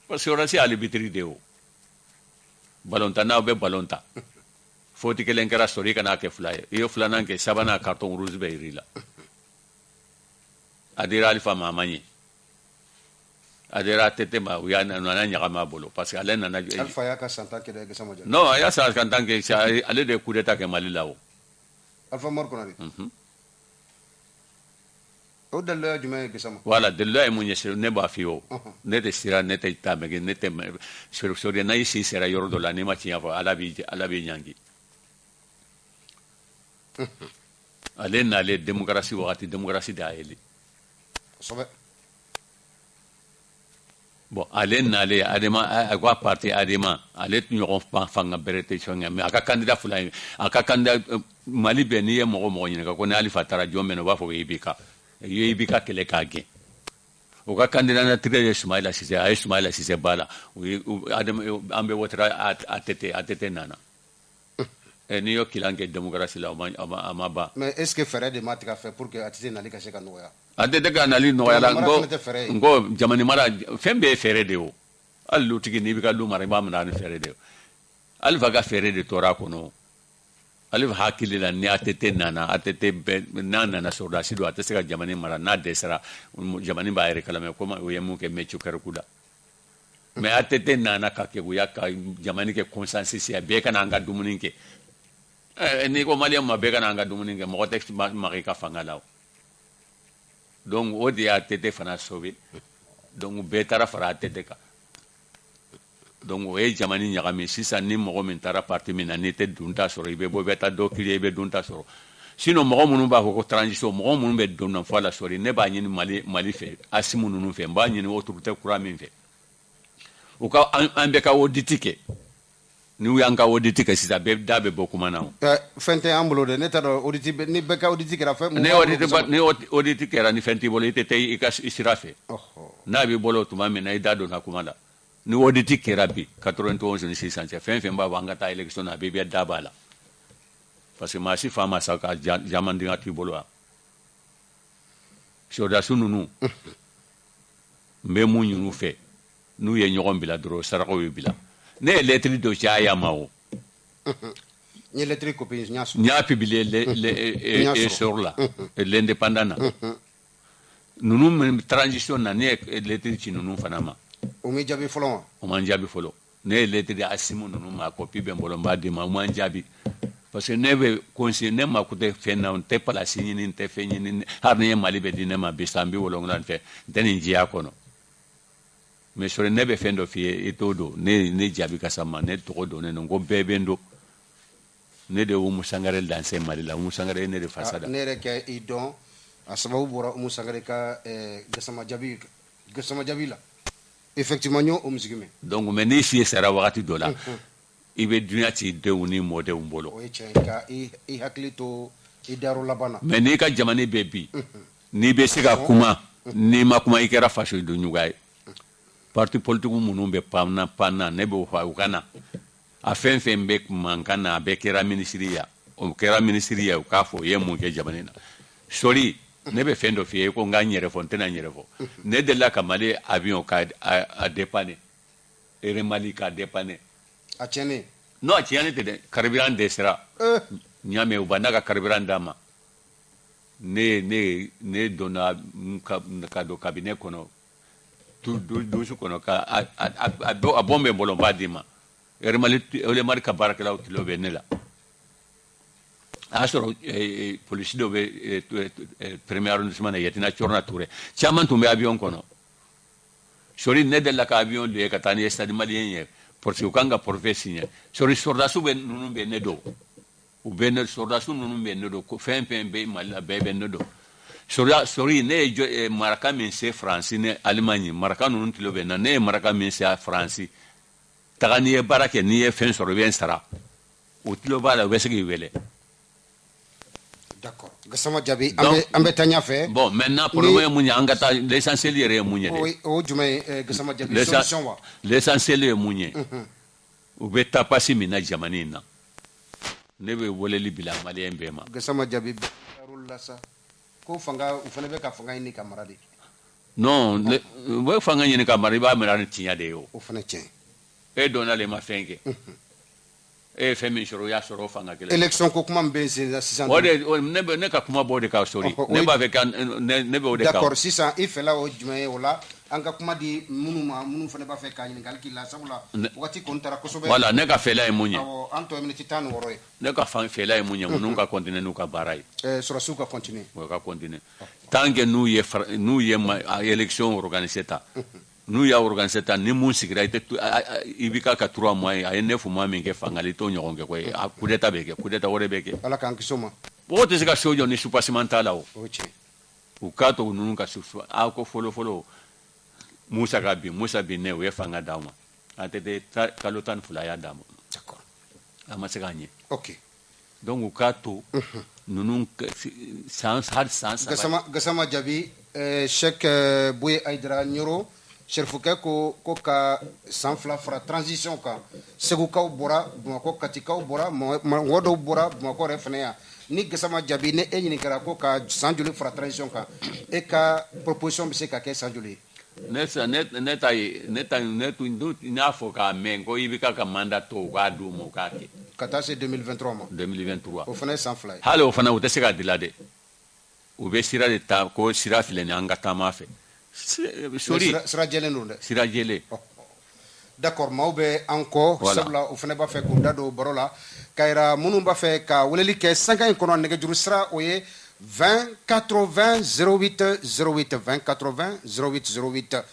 parce que sɔrɔdasi ye arbitre de ye o balontannaw bɛ balon ta faute kelen kɛra sɔrɔ i kana kɛ fila ye i ye filanan kɛ sabanan carton rouge bɛ yir'i la a dira Alifa ma a ma ɲɛ a dira ATT ma u nana ɲagami a bolo parce que ale nana Alifa y'a ka santan kɛ dɛ Gassama Diaby non a y'a san santan kɛ ale de ye coup d'état kɛ Mali la o Alifa Umaru Konare o dalila ye jumɛn ye Gassama voilà dalila ye mun ye ne b'a f'i ye o ne tɛ sira ne tɛ taa mɛgɛ ne tɛ sori n'a y'i si sera yɔrɔ dɔ la n'i ma tiɲɛ fɔ ala b'i ɲangi ale n'ale démocratie wagati démocratie de y'a yɛlɛ kosɛbɛ bon ale n'ale adema a ko a parti adema ale ɲɔgɔn fanga bɛrɛ tɛ sɔn mais a ka candidat fila ye a ka candidat Mali bɛɛ n'i ye mɔgɔ ɲininka ko ni Alifa taara jɔn bɛ na u b'a fɔ o ye IBK i b'i ka kɛlɛ k'a gɛn o ka candidature ye Soumaïla Cissé a ye Soumaïla Cissé ba la an bɛ wotera ATT nana n'i y'o kilan kɛ démocratie la a ma ban mais est ce que fɛɛrɛ de ma tigɛ a fɛ pour que ATT nali ka se ka nɔgɔya ATT ka nali nɔgɔya la n ko jamana mara fɛn bɛɛ ye fɛɛrɛ de ye o hali lutigi n'i bɛ ka lu mara i b'a minɛ ni fɛɛrɛ de ye Alifa ka fɛɛrɛ de tora a kɔnɔ Alifa hakili la ni ATT nana n'a nana sɔrɔdasi don a tɛ se ka jamana mara n'a dɛsɛra jamana b'a yɛrɛ kalama komi o ye mun kɛ Mɛthieu Kɛrɛku la mais ATT nana ka kɛguya ka jamana kɛ consensus ye bɛɛ kana an ka dumuni kɛ n'i ko maliyɛn ma bɛɛ kana an ka dumuni kɛ mɔgɔ tɛ maga i ka fanga la o donc o de ye ATT fana sauvé donc bɛɛ taara fara ATT kan donc o ye jamani ɲagami sisan ni mɔgɔ min taara parti min na n'i tɛ dunta sɔrɔ i bɛ bɔ i bɛ taa dɔ kiri i bɛ dunta sɔrɔ sinon mɔgɔ minnu b'a fɔ ko transition mɔgɔ minnu bɛ donna fɔ la sɔrɔ ne b'a ɲini mali fɛ asimu ninnu fɛ n b'a ɲini autorité kura min fɛ u ka an bɛɛ ka audit kɛ n'u y'an ka audit kɛ sisan bɛɛ da bɛ bɔ kuma na o fɛn tɛ an bolo dɛ ne t'a dɔn audit ni bɛɛ ka audit kɛra fɛn ni audit kɛra ni fɛn t'i bolo i tɛ taa i ka sira fɛ n'a b'i bolo tuma min na i da donna kuma la ni audit kɛra bi 91 ni sisan cɛ fɛn fɛn b'a fɔ an ka taa élection na bɛɛ da b'a la parce que maa si fa ma sa ka jamandenya t'i bolo wa sɔrɔdasi ninnu n bɛ mun ɲini u fɛ n'u ye ɲɔgɔn bila dɔrɔn sarakaw ye bila ne ye lettre dɔ ci a y'a ma o n ye lettre copie n y'a publié sur la l'indépendant na ninnu min transition na ne ye lettre ci ninnu fana ma o m'i jaabi fɔlɔ wa o man jaabi fɔlɔ ne ye lettre di Asimu ninnu ma copie bɛ n bolo n b'a di ma o man jaabi parce que ne bɛ conseiller ne mako tɛ fɛn na n tɛ place ɲini n tɛ fɛn ɲini hali ni ye Mali bɛ di ne ma bi san 70 n fɛ n tɛ nin diya kɔnɔ mais sɔrɔ ne bɛ fɛn dɔ f'i ye i t'o dɔn ne jaabi ka sa ma ne tɔgɔ dɔn ne ko bɛɛ bɛ n dɔn ne de ye Umu Sangare lancé Mali la Umu Sangare ye ne de fasada ne yɛrɛ kɛ i dɔn a sababu bɔra Umu Sangare ka gasama jaabi la effectivement n y'o misigi mɛn donc mais n'i si sera wagati dɔ la i bɛ dunuya ci denw ni mɔdenw bolo o ye tiɲɛ ye ka i hakili to i dayɔrɔ laban na mais n'i ka jamana bɛ bi n'i bɛ se ka kuma n'i ma kuma i kɛra fasodenjuguya ye parti politique minnu bɛ pan na ne b'o fɔ u ka na a fɛn fɛn bɛ mankan na a bɛɛ kɛra minisiri ya o kɛra minisiri ya u k'a fɔ o ye mun kɛ jamana in na sori ne bɛ fɛn dɔ f'i ye ko n ka n yɛrɛ fɔ n tɛna n yɛrɛ fɔ ne delila ka Mali avion ka a dépanner Air Mali k'a dépanner a tiɲɛnen non a tiɲɛnen tɛ dɛ carburant dɛsɛra n y'a mɛn u b'a n'a ka carburant d'a ma ne donna ka don cabinet kɔnɔ douche kɔnɔ ka a bɔn bɛ n bolo n b'a d'i ma Air Mali ka baarakɛlaw kilo bɛ ne la a y'a sɔrɔ polisi dɔw bɛ premier arrondissement na Yetina Corona Touré caman tun bɛ avion kɔnɔ sori ne delila ka avion de ka taa ni ye stade malien ye parce que u kan ka forfait signer sori sɔrɔdasiw bɛ ninnu bɛ ne dɔn u bɛ ne sɔrɔdasiw ninnu bɛ ne dɔn ko fɛn fɛn bɛ Mali la bɛɛ bɛ ne dɔn sori ne ye maraka min se Faransi ni Allemagne maraka ninnu kilo bɛ na ne ye maraka min se Faransi taga n'i ye baara kɛ n'i ye fɛn sɔrɔ i bɛ n sara o kilo b'a la u bɛ se k'i wele. D'accord. Gassama Diaby an bɛ taa ɲɛfɛ. Bon maintenant problème ye mun ye an ka taa l'essentiel yɛrɛ ye mun ye de. O jumɛn ye Gassama Diaby solution wa? L'essentiel ye mun ye. U bɛ taa pasi min na jamana in na. Ne bɛ weleli bila maliyɛn bɛɛ ma. Gassama Diaby la sa ko fanga u fana bɛ ka fanga ɲini ka mara de. Non, u bɛ fanga ɲini ka mara i b'a mara ni tiɲɛ de ye o. O fana tiɲɛ. E donn'ale ma fɛn kɛ. E ye fɛn min sɔrɔ o y'a sɔrɔ o fanga kelen. Élection ko kuma min bɛ sen na sisan. O de ne ka kuma b'o de kan sori. Ne b'a fɛ ka ne bɛ o de kan. D'accord sisan i fɛla o jumɛn ye o la an ka kuma di minnu ma minnu fana b'a fɛ ka ɲininkali k'i la sabula wagati kɔni taara kosɛbɛ. Voilà ne ka fɛla ye mun ye. Awɔ an tɔ ye miniti 16 ye. Ne ka fɛla ye mun ye minnu ka continuer n'u ka baara ye. Sɔrɔsiw ka continuer. O ka continuer. Tant que n'u ye élection organiser ta. N'u y'a organiser ta ni mun sigira i b'i ka 3 mois ye a ye 9 mois min kɛ fanga la i t'o ɲɔgɔn kɛ koyi a coup d'état bɛ kɛ coup d'état wɛrɛ bɛ kɛ. Ala k'an kisi o ma. O tɛ se ka so jɔ ni soupassement t'a la o. O ye tiɲɛ. U k'a to ninnu ka a ko fɔlɔ Musa ka bin Musa bin ne o ye fanga d'aw ma a tɛ kalo 12 a y'a d'a ma. D'accord. A ma se k'a ɲɛ. Ok. Donc u k'a to ninnu san 3. Gassama Diaby Cheikh Boye Aïdara Nioro Cherifukɛ ko ka san 2 fara transition kan Segukaw bɔra Bamakɔ Katikaw bɔra mɔgɔ dɔw bɔra Bamakɔ yɛrɛ fana yan ni Gassama Diaby ne e ɲininkara ko ka san joli fara transition kan e ka proposition bɛ se ka kɛ san joli ye. Ne n'a fɔ k'a mɛn ko i bɛ ka mandat to u k'a d'u ma u k'a kɛ. Ka taa se 2023 ma. 2023. O fana ye san 2 ye. Hali o fana u tɛ se ka dila dɛ. U bɛ sira de ta ko sira filɛ nin ye an ka taama fɛ. Sira jɛlen don dɛ. Sira jɛlen. D'accord maaw bɛ an kɔ sabula o fana b'a fɛ k'u da don baro la ka yira minnu b'a fɛ ka weleli kɛ sanka in kɔnɔ nɛgɛjuru sira o ye 20 80 08 08 20 80 08 08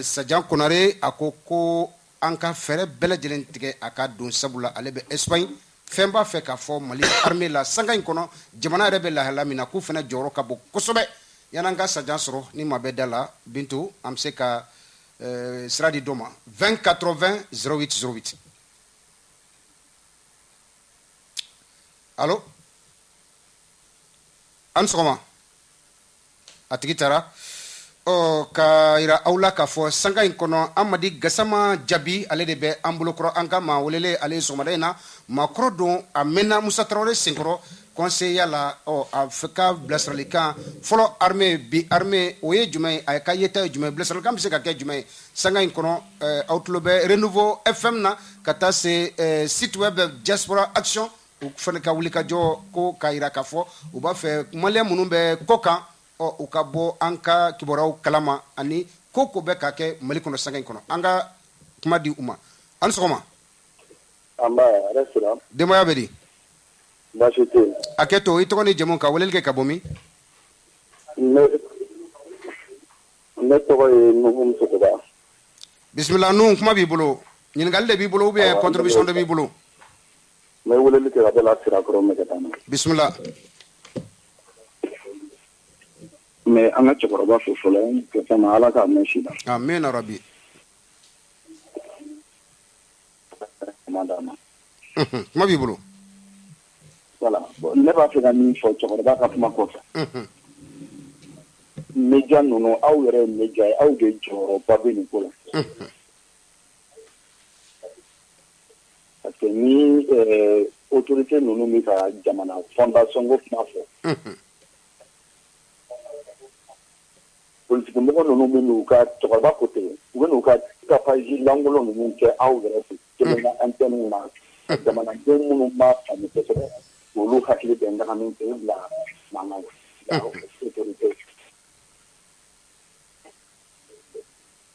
Sajan Konare a ko an ka fɛɛrɛ bɛɛ lajɛlen tigɛ a ka don sabula ale bɛ Espagne fɛn b'a fɛ k'a fɔ Mali armée la sanga in kɔnɔ jamana yɛrɛ bɛ lahala min na k'u fana jɔyɔrɔ ka bon kosɛbɛ yan'an ka sajan sɔrɔ ni maa bɛ da la Bintu an bɛ se ka sira di dɔ ma 20 80 08 08 allo an sɔgɔma a tigi taara ka yira aw la k'a fɔ sanga in kɔnɔ Amadi Gasama Jabi ale de bɛ an bolokɔrɔ an ka maa welele ale sɔgɔmada in na maakɔrɔ don a mɛnna Musa Tarawele senkɔrɔ conseiller la a fɛ ka bilasiralikan fɔlɔ armée bi armée o ye jumɛn ye a ka yeta ye jumɛn bilasiralikan bɛ se ka kɛ jumɛn ye sanga in kɔnɔ aw tulo bɛ Renouveau FM na ka taa se site web Diaspora Action u fana ka wuli ka jɔ ko k'a yira k'a fɔ u b'a fɛ maliyɛn minnu bɛ kɔ kan u ka bɔ an ka kibaruyaw kalama ani ko bɛ ka kɛ Mali kɔnɔ sanga in kɔnɔ an ka kuma di u ma an sɔgɔma denbaya bɛ di baasi tɛ yen hakɛ to i tɔgɔ ni jamu ka weleli kɛ ka bɔ min ne tɔgɔ ye Nuhu Musokuba bisimila Nuhu kuma b'i bolo ɲininkali de b'i bolo ou bien contribution de b'i bolo n bɛ weleli kɛ ka bɛɛ la Sirakɔrɔ Mɛkɛtana bisimila mais an ka cɛkɔrɔba fo fɔlɔ ka sama Ala k'a mɛn si la amina rabi kuma b'i bolo voilà bon ne b'a fɛ ka min fɔ cɛkɔrɔba ka kuma kɔfɛ média ninnu aw yɛrɛ ye média ye aw de jɔyɔrɔba bɛ nin ko la parce que ni autorité ninnu bɛ ka jamana fondation ko kuma fɔ politique mɔgɔ ninnu bɛ n'u ka cɛkɔrɔba côté u bɛ n'u ka tapage lankolon ninnu kɛ aw yɛrɛ fɛ jamana antenne na jamanaden minnu b'a faamu kosɛbɛ olu hakili bɛ ɲagami k'u bila mankan na autorité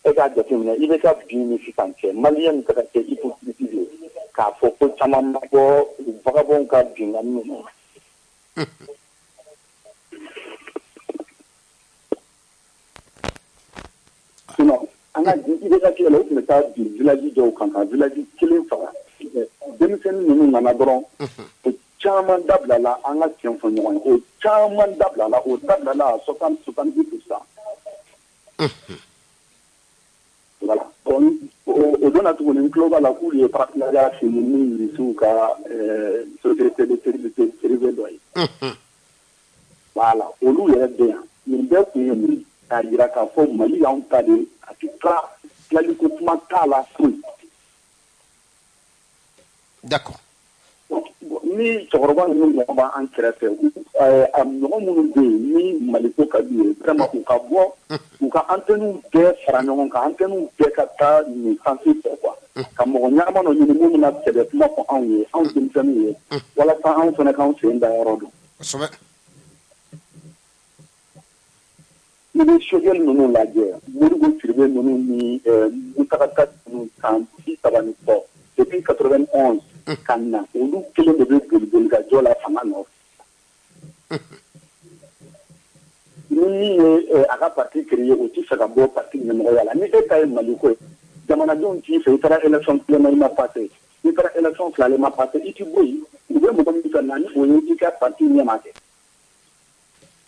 e k'a jateminɛ i bɛ ka bi ni sisan cɛ maliyɛn ka kɛ hypocrite ye k'a fɔ ko caman ma bɔ vagabond ka binkani ninnu na sinon an ka i bɛ ka tile la u tun bɛ taa bin village dɔw kan ka village kelen faga denmisɛnnin ninnu nana dɔrɔn o caman dabilala an ka tiɲɛ fɔ ɲɔgɔn ye o caman dabilala o dabilala à 70% voilà o donna tuguni n tulo b'a la k'ulu ye partenariat signé ni irisiw ka société de sécurité privée dɔ ye voilà olu yɛrɛ bɛ yan nin bɛɛ kun ye mun k'a jira k'a fɔ Mali y'anw ta de a tɛ tilali ko kuma t'a la foyi. d'accord ni cɛkɔrɔba ninnu mɔgɔ b'an kɛrɛfɛ a mɔgɔ minnu bɛ yen ni Maliko ka d'u ye vraiment u ka bɔ u ka antenne bɛɛ fara ɲɔgɔn kan antenne bɛɛ ka taa nin sansi fɛ quoi ka mɔgɔ ɲɛnama dɔ ɲini mun bɛna sɛbɛ kuma fɔ anw ye anw denmisɛnninw ye walasa anw fana k'anw sen da yɔrɔ dɔn. kosɛbɛ i bɛ Choguel ninnu lajɛ Modibo Sidibe ninnu ni Mutakata ninnu san 30 ni kɔ depuis 91 ka na olu kelen de bɛ boli ka jɔ la fanga nɔfɛ ni min ye a ka parti créé o tɛ fɛ ka bɔ parti ɲɛmɔgɔya la ni e ta ye Maliko ye jamanadenw t'i fɛ i taara élection filanan i ma passé i taara élection fila i ma passé i tɛ bɔ yen u bɛ mɔgɔ min fɛ na ni o ye i ka parti ɲɛma kɛ.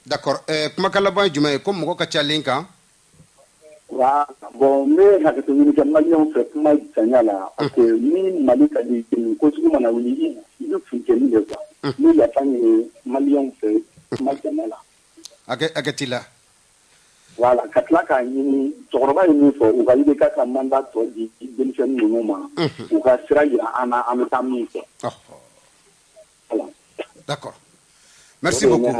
d'accord kumakan laban ye jumɛn ye ko mɔgɔ ka ca len kan wa bon n bɛ hakɛto ɲini kɛ maliyɛnw fɛ kuma janya la parce que ni Mali ka di ko sugu mana wuli i bɛ funteni de quoi ni yafa ɲini maliyɛnw fɛ kuma janya la hakɛ t'i la voilà ka tila k'a ɲini cɛkɔrɔba ye min fɔ u ka IBK ka mandat tɔ di denmisɛnnin ninnu ma u ka sira jira an na an bɛ taa min fɛ voilà d'accord merci beaucoup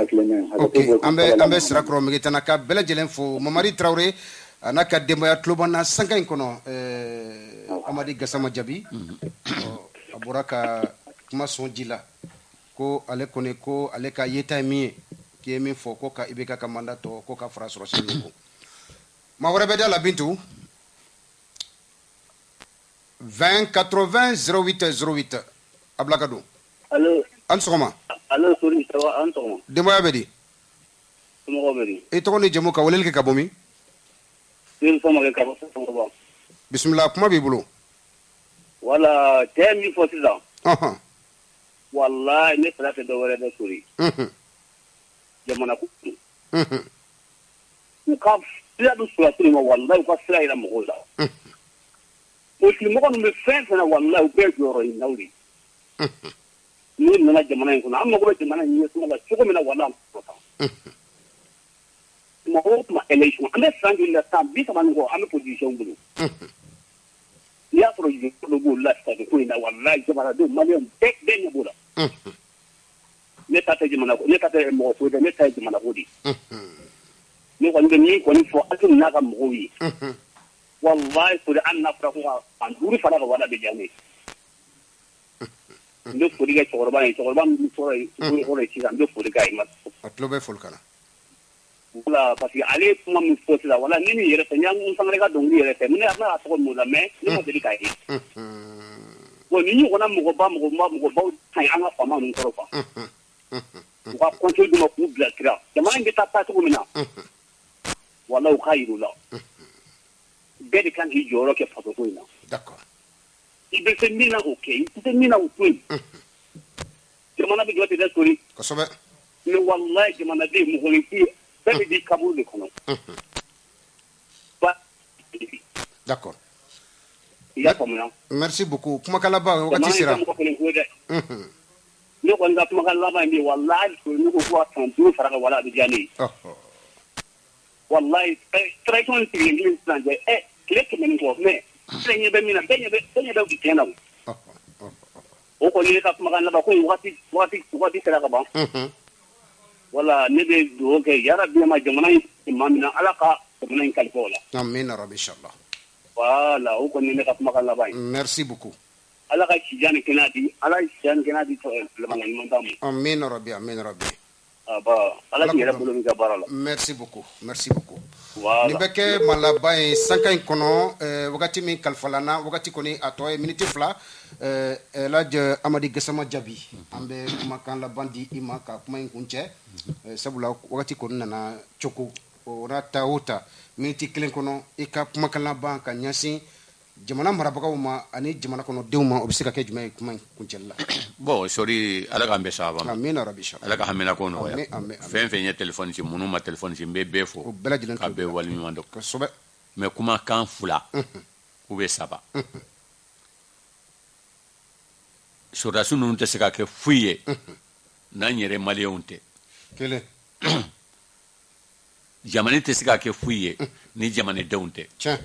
ok an bɛ Sirakɔrɔ Mɛkɛtana ka bɛɛ lajɛlen fo Mamadi Tarawele a n'a ka denbaya tulo b'an na sanga in kɔnɔ Amadi Gasama Jabi a bɔra ka kuma sɔn ji la ko ale kɔni ko ale ka yeta ye min ye k'i ye min fɔ ko ka IBK ka mandat tɔ ko ka fara sɔrɔsi min ko maa wɛrɛ bɛ da la Bintu 20 80 08 08 a bila ka don allo an sɔgɔma allo Sori ça va an sɔgɔma denbaya bɛ di somɔgɔw bɛ di i tɔgɔ ni jamu ka weleli kɛ ka bɔ min bisimila kuma b'i bolo wala tɛ min fɔ sisan wallahi ne fɛnɛ tɛ dɔwɛrɛ dɛ sori jamana kutu u ka sira bɛ sɔrɔ ma wallahi u ka sira yira mɔgɔw la politimɔgɔ ninnu bɛ fɛn fɛn na wallahi u bɛɛ jɔyɔrɔ ye n'aw de n'u nana jamana in kɔnɔ an mago bɛ jamana in ɲɛsɔngɔ la cogo min na wallahi tuma o tuma élection an bɛ san joli la san 30 ni kɔ an bɛ position bolo n'i y'a sɔrɔ jɔyɔrɔ dɔ b'o la sisan ko in na wallahi jamanadenw maliyɛnw bɛɛ ɲɛ b'o la ne ta tɛ jamana ko ne ta tɛ mɔgɔ foyi dɛ ne ta ye jamana ko de ne kɔni bɛ min kɔni fɔ Asimu n'a ka mɔgɔw ye wallahi sori an n'a fɔra ko ka fan 5 fara ka wada bɛ diya ne n bɛ foli kɛ cɛkɔrɔba ye cɛkɔrɔba min tɔgɔ ye sisan n bɛ foli k'a ye ma a tulo bɛ foli kana voilà parce que ale kuma min fɔ sisan wala ni ni yɛrɛ fɛ n fana ka dɔnkili yɛrɛ fɛ ne y'a tɔgɔ m'o la mais ne ma deli k'a ye bon ni ɲɔgɔnna mɔgɔbaw ka ɲi an ka faama ninnu kɔrɔ quoi u ka conseil d'u ma k'u bilasira jamana in bɛ taa cogo min na wala u k'a yir'u la bɛɛ de kan k'i jɔyɔrɔ kɛ faso ko in na d'accord i bɛ se min na o kɛ i tɛ se min na o to yen jamana bɛ jɔ ten dɛ sori kosɛbɛ mais wallahi jamanaden mɔgɔninfin bɛɛ bɛ di kaburu de kɔnɔ d'accord i y'a faamuya merci beaucoup kumakan laban wagati sera ne kɔni ka kumakan laban ye min ye wallahi ne ko ko ka san 5 fara ka wala a bɛ diya ne ye wallahi tradition sigilen kelen sisan cɛ tile 100 ni kɔ mais bɛɛ ɲɛ bɛ min na bɛɛ ɲɛ bɛ u tiɲɛ na o kɔni ne ka kumakan laban ko wagati sera ka ban wala ne bɛ dugawu kɛ yarabi ma jamana in maa min na ala ka jamana in kalifa o la amina rabi inchallah voilà o kɔni ne ka kumakan laban ye merci beaucoup ala ka sijan ni kɛnɛya di ala ye sijan ni kɛnɛya di lamanga ɲuman d'a ma amina rabi ala k'i yɛrɛ bolo min ka baara la merci beaucoup nin bɛ kɛ maa laban ye sanka in kɔnɔ wagati min kalifala wagati kɔni a tɔ ye miniti 2 Elhadji Amadi Gassama Jaabi an bɛ kumakan laban di i ma ka kuma in kun cɛ sabula wagati kɔni nana cogo o n'a ta o ta miniti 1 kɔnɔ i ka kumakan laban ka ɲɛsin jamana marabagaw ma ani jamana kɔnɔdenw ma o bɛ se ka kɛ jumɛn ye kuma in kuncɛli la bon sori ala k'an bɛn sababa ma amina rabi inchallah ala ka hamina ko nɔgɔya fɛn fɛn ye téléphone ci minnu ma téléphone ci n bɛ bɛɛ fo o bɛɛ lajɛlen ka bɛɛ waleɲuman dɔn kosɛbɛ mais kumakan 2 ou bien 3 sɔrɔdasi ninnu tɛ se ka kɛ foyi ye n'an yɛrɛ maliyɛnw tɛ kelen jamana tɛ se ka kɛ foyi ye ni jamanadenw tɛ tiɲɛ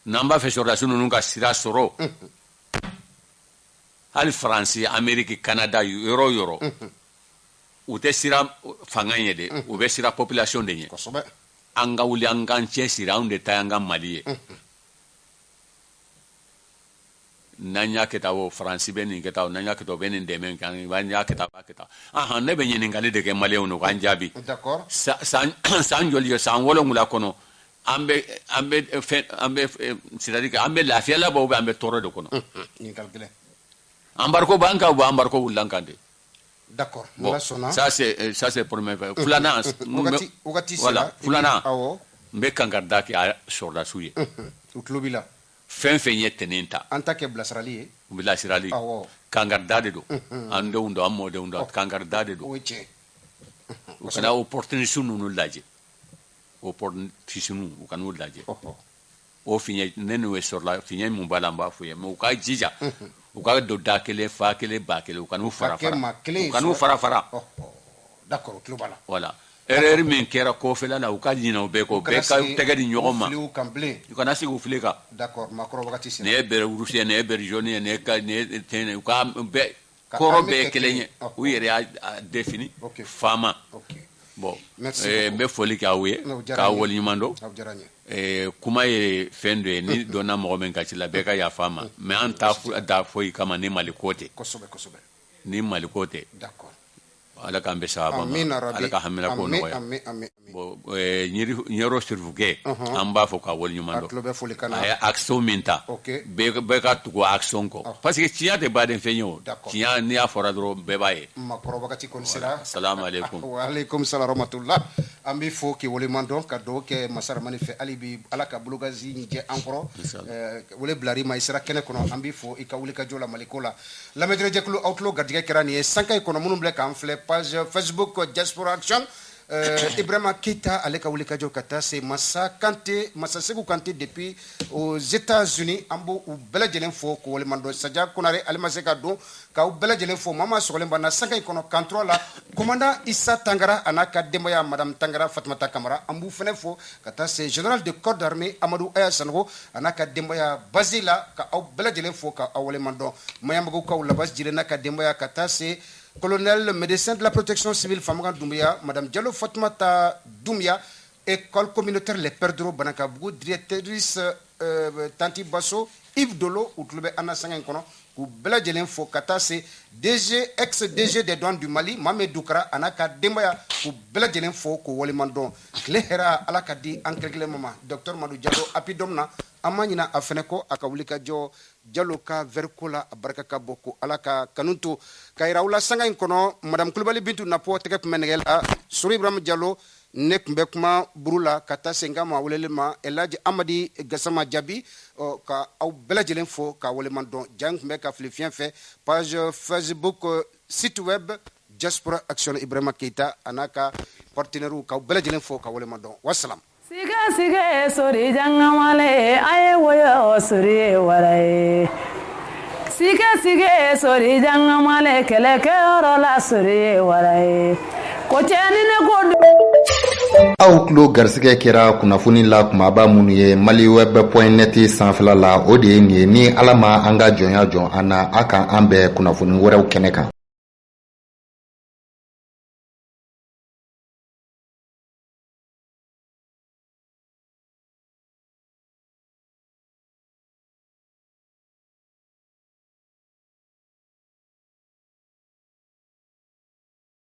n'an b'a fɛ sɔrɔdasi ninnu ka sira sɔrɔ hali faransi ameriki kanada yɔrɔ o yɔrɔ u tɛ sira fanga ye dɛ u bɛ sira population de ɲɛ kosɛbɛ an ka wuli an k'an cɛ siri anw de ta y'an ka mali ye n'an y'a kɛ tan o faransi bɛ nin kɛ tan n'an y'a kɛ tan o bɛ nin dɛmɛ kɛ an y'a kɛ tan a b'a kɛ tan ne bɛ ɲininkali de kɛ maliyɛnw na u k'an jaabi san joli ye san 7 kɔnɔ an bɛ c'est-à-dire que an bɛ lafiya la ou bien an bɛ tɔɔrɔ de kɔnɔ embargo b'an kan ou embargo wulila an kan de d'accord bon ça c'est premier fait filanan voilà filanan n bɛ kangarida kɛ a sɔrɔdasiw ye u tulo b'i la fɛn fɛn ye tɛnɛn ta an ta kɛ bilasirali ye bilasirali kangarida de don an denw don an mɔdenw don kangarida de don o ye tiɲɛ u kana opportunité ninnu lajɛ opportunité u kana u lajɛ o fiɲɛ ne n'o ye sɔrɔla fiɲɛ min b'a la n b'a fɔ ye mais u ka jija u ka don da kelen fa kelen ba kelen u kana u fara fara d'accord o tulo b'a la voilà erreur min kɛra kɔfɛla la u ka ɲinɛ o bɛɛ kɔ bɛɛ ka tɛgɛ di ɲɔgɔn ma u kana sigi u fili kan d'accord makɔrɔ wagati sera nin ye bɛrɛ wurusi ye nin ye bɛrɛ jaune ye nin ye tɛnɛ u ka bɛɛ kɔrɔ bɛɛ ye kelen ye u yɛrɛ y'a défini faama bon n bɛ foli kɛ aw ye k'a waleɲuman dɔn kuma ye fɛn dɔ ye ni dɔnna mɔgɔ min ka ci la bɛɛ ka yafa ma mais an t'a foyi kama ni maliko tɛ ni maliko tɛ ala k'an bɛ sababa ma ala ka hamina ko nɔgɔya bon ɲɛro sirifukɛ an b'a fɔ k'a waleɲuman dɔn a ye action min ta bɛɛ ka tugu action kɔ parce que tiɲɛ tɛ baden fɛn ye o tiɲɛ n'i y'a fɔra dɔrɔn bɛɛ b'a ye makɔrɔ wagati kɔni sera salamu aleykum wa aleykum salam rahmatullah an b'i fo k'i waleman dɔn ka dugawu kɛ Masa Rahamani fɛ hali bi Ala ka bologazi ɲi jɛ an kɔrɔ wele bilar'i ma i sera kɛnɛ kɔnɔ an b'i fo i ka wulikajɔ la Maliko la lamɛnjɛkulu aw tulo garijɛgɛ kɛra nin ye sankayi kɔnɔ minnu filɛ k'an filɛ page Facebook Diaspora Action Ibrahima Keita ale ka wulikajɔ ka taa se Masa Segu Kante depuis aux États-Unis an b'u bɛɛ lajɛlen fo k'u waleman dɔn Sadia Konare ale ma se ka don k'aw bɛɛ lajɛlen fo Mama sɔgɔlen b'an na sankayi kɔnɔ kan 3 la commandant Issa Tangara a n'a ka denbaya Madame Tangara Fatumata Kamara an b'u fɛnɛ fo ka taa se général de corps d'armée Amadou Aya Sanogo a n'a ka denbaya base la ka aw bɛɛ lajɛlen fo ka aw waleman dɔn Mayambagaw Labas Jire n'a ka denbaya ka taa se colonel médecin de la protection civile Famagan Doumbia, Madame Diallo Fatoumata Doumbia, école communautaire Les Perdreaux Banakabougou, directrice Tanti Basso, Yves Dolo, ou Tlube Anna Sangenkono, ou Bela Djelen Fo Kata, c'est DG, ex-DG des douanes du Mali, Mame Doukra, Anaka Dembaya, ou Bela Djelen Fo, ko Walimandon, Klehera Alakadi, Ankelgle Mama, Docteur Madou Diallo, Apidomna, Amanina Afeneko, Akawulika Jo, Dialoka Verkola Baraka Boko Alaka Kanuntu Kairaula Sanga Inkono Madame Kulbali Bintu Napo Tekep Menegel Suri Ibrahim Diallo Nek Mbekma Brula Kata Sengama Welema Eladji Amadi Gassama Diaby ka au bela jelen fo ka Woleman don jang Mbeka Flifien fait page Facebook site web Diaspora Action Ibrahima Keita Anaka partenaire ka bela jelen fo ka Woleman don wassalam Siga sori jangamale aye woyo sori waraye Siga sori jangamale keleke orola sori waraye ko tiani ne ko aw tulo garisɛgɛ kɛra kunnafoni la kumaba minnu ye maliweb.net sanfɛla la o de ye nin ye ni ala ma an ka jɔnya jɔn an na a kan an bɛɛ kunnafoni wɛrɛw kɛnɛ kan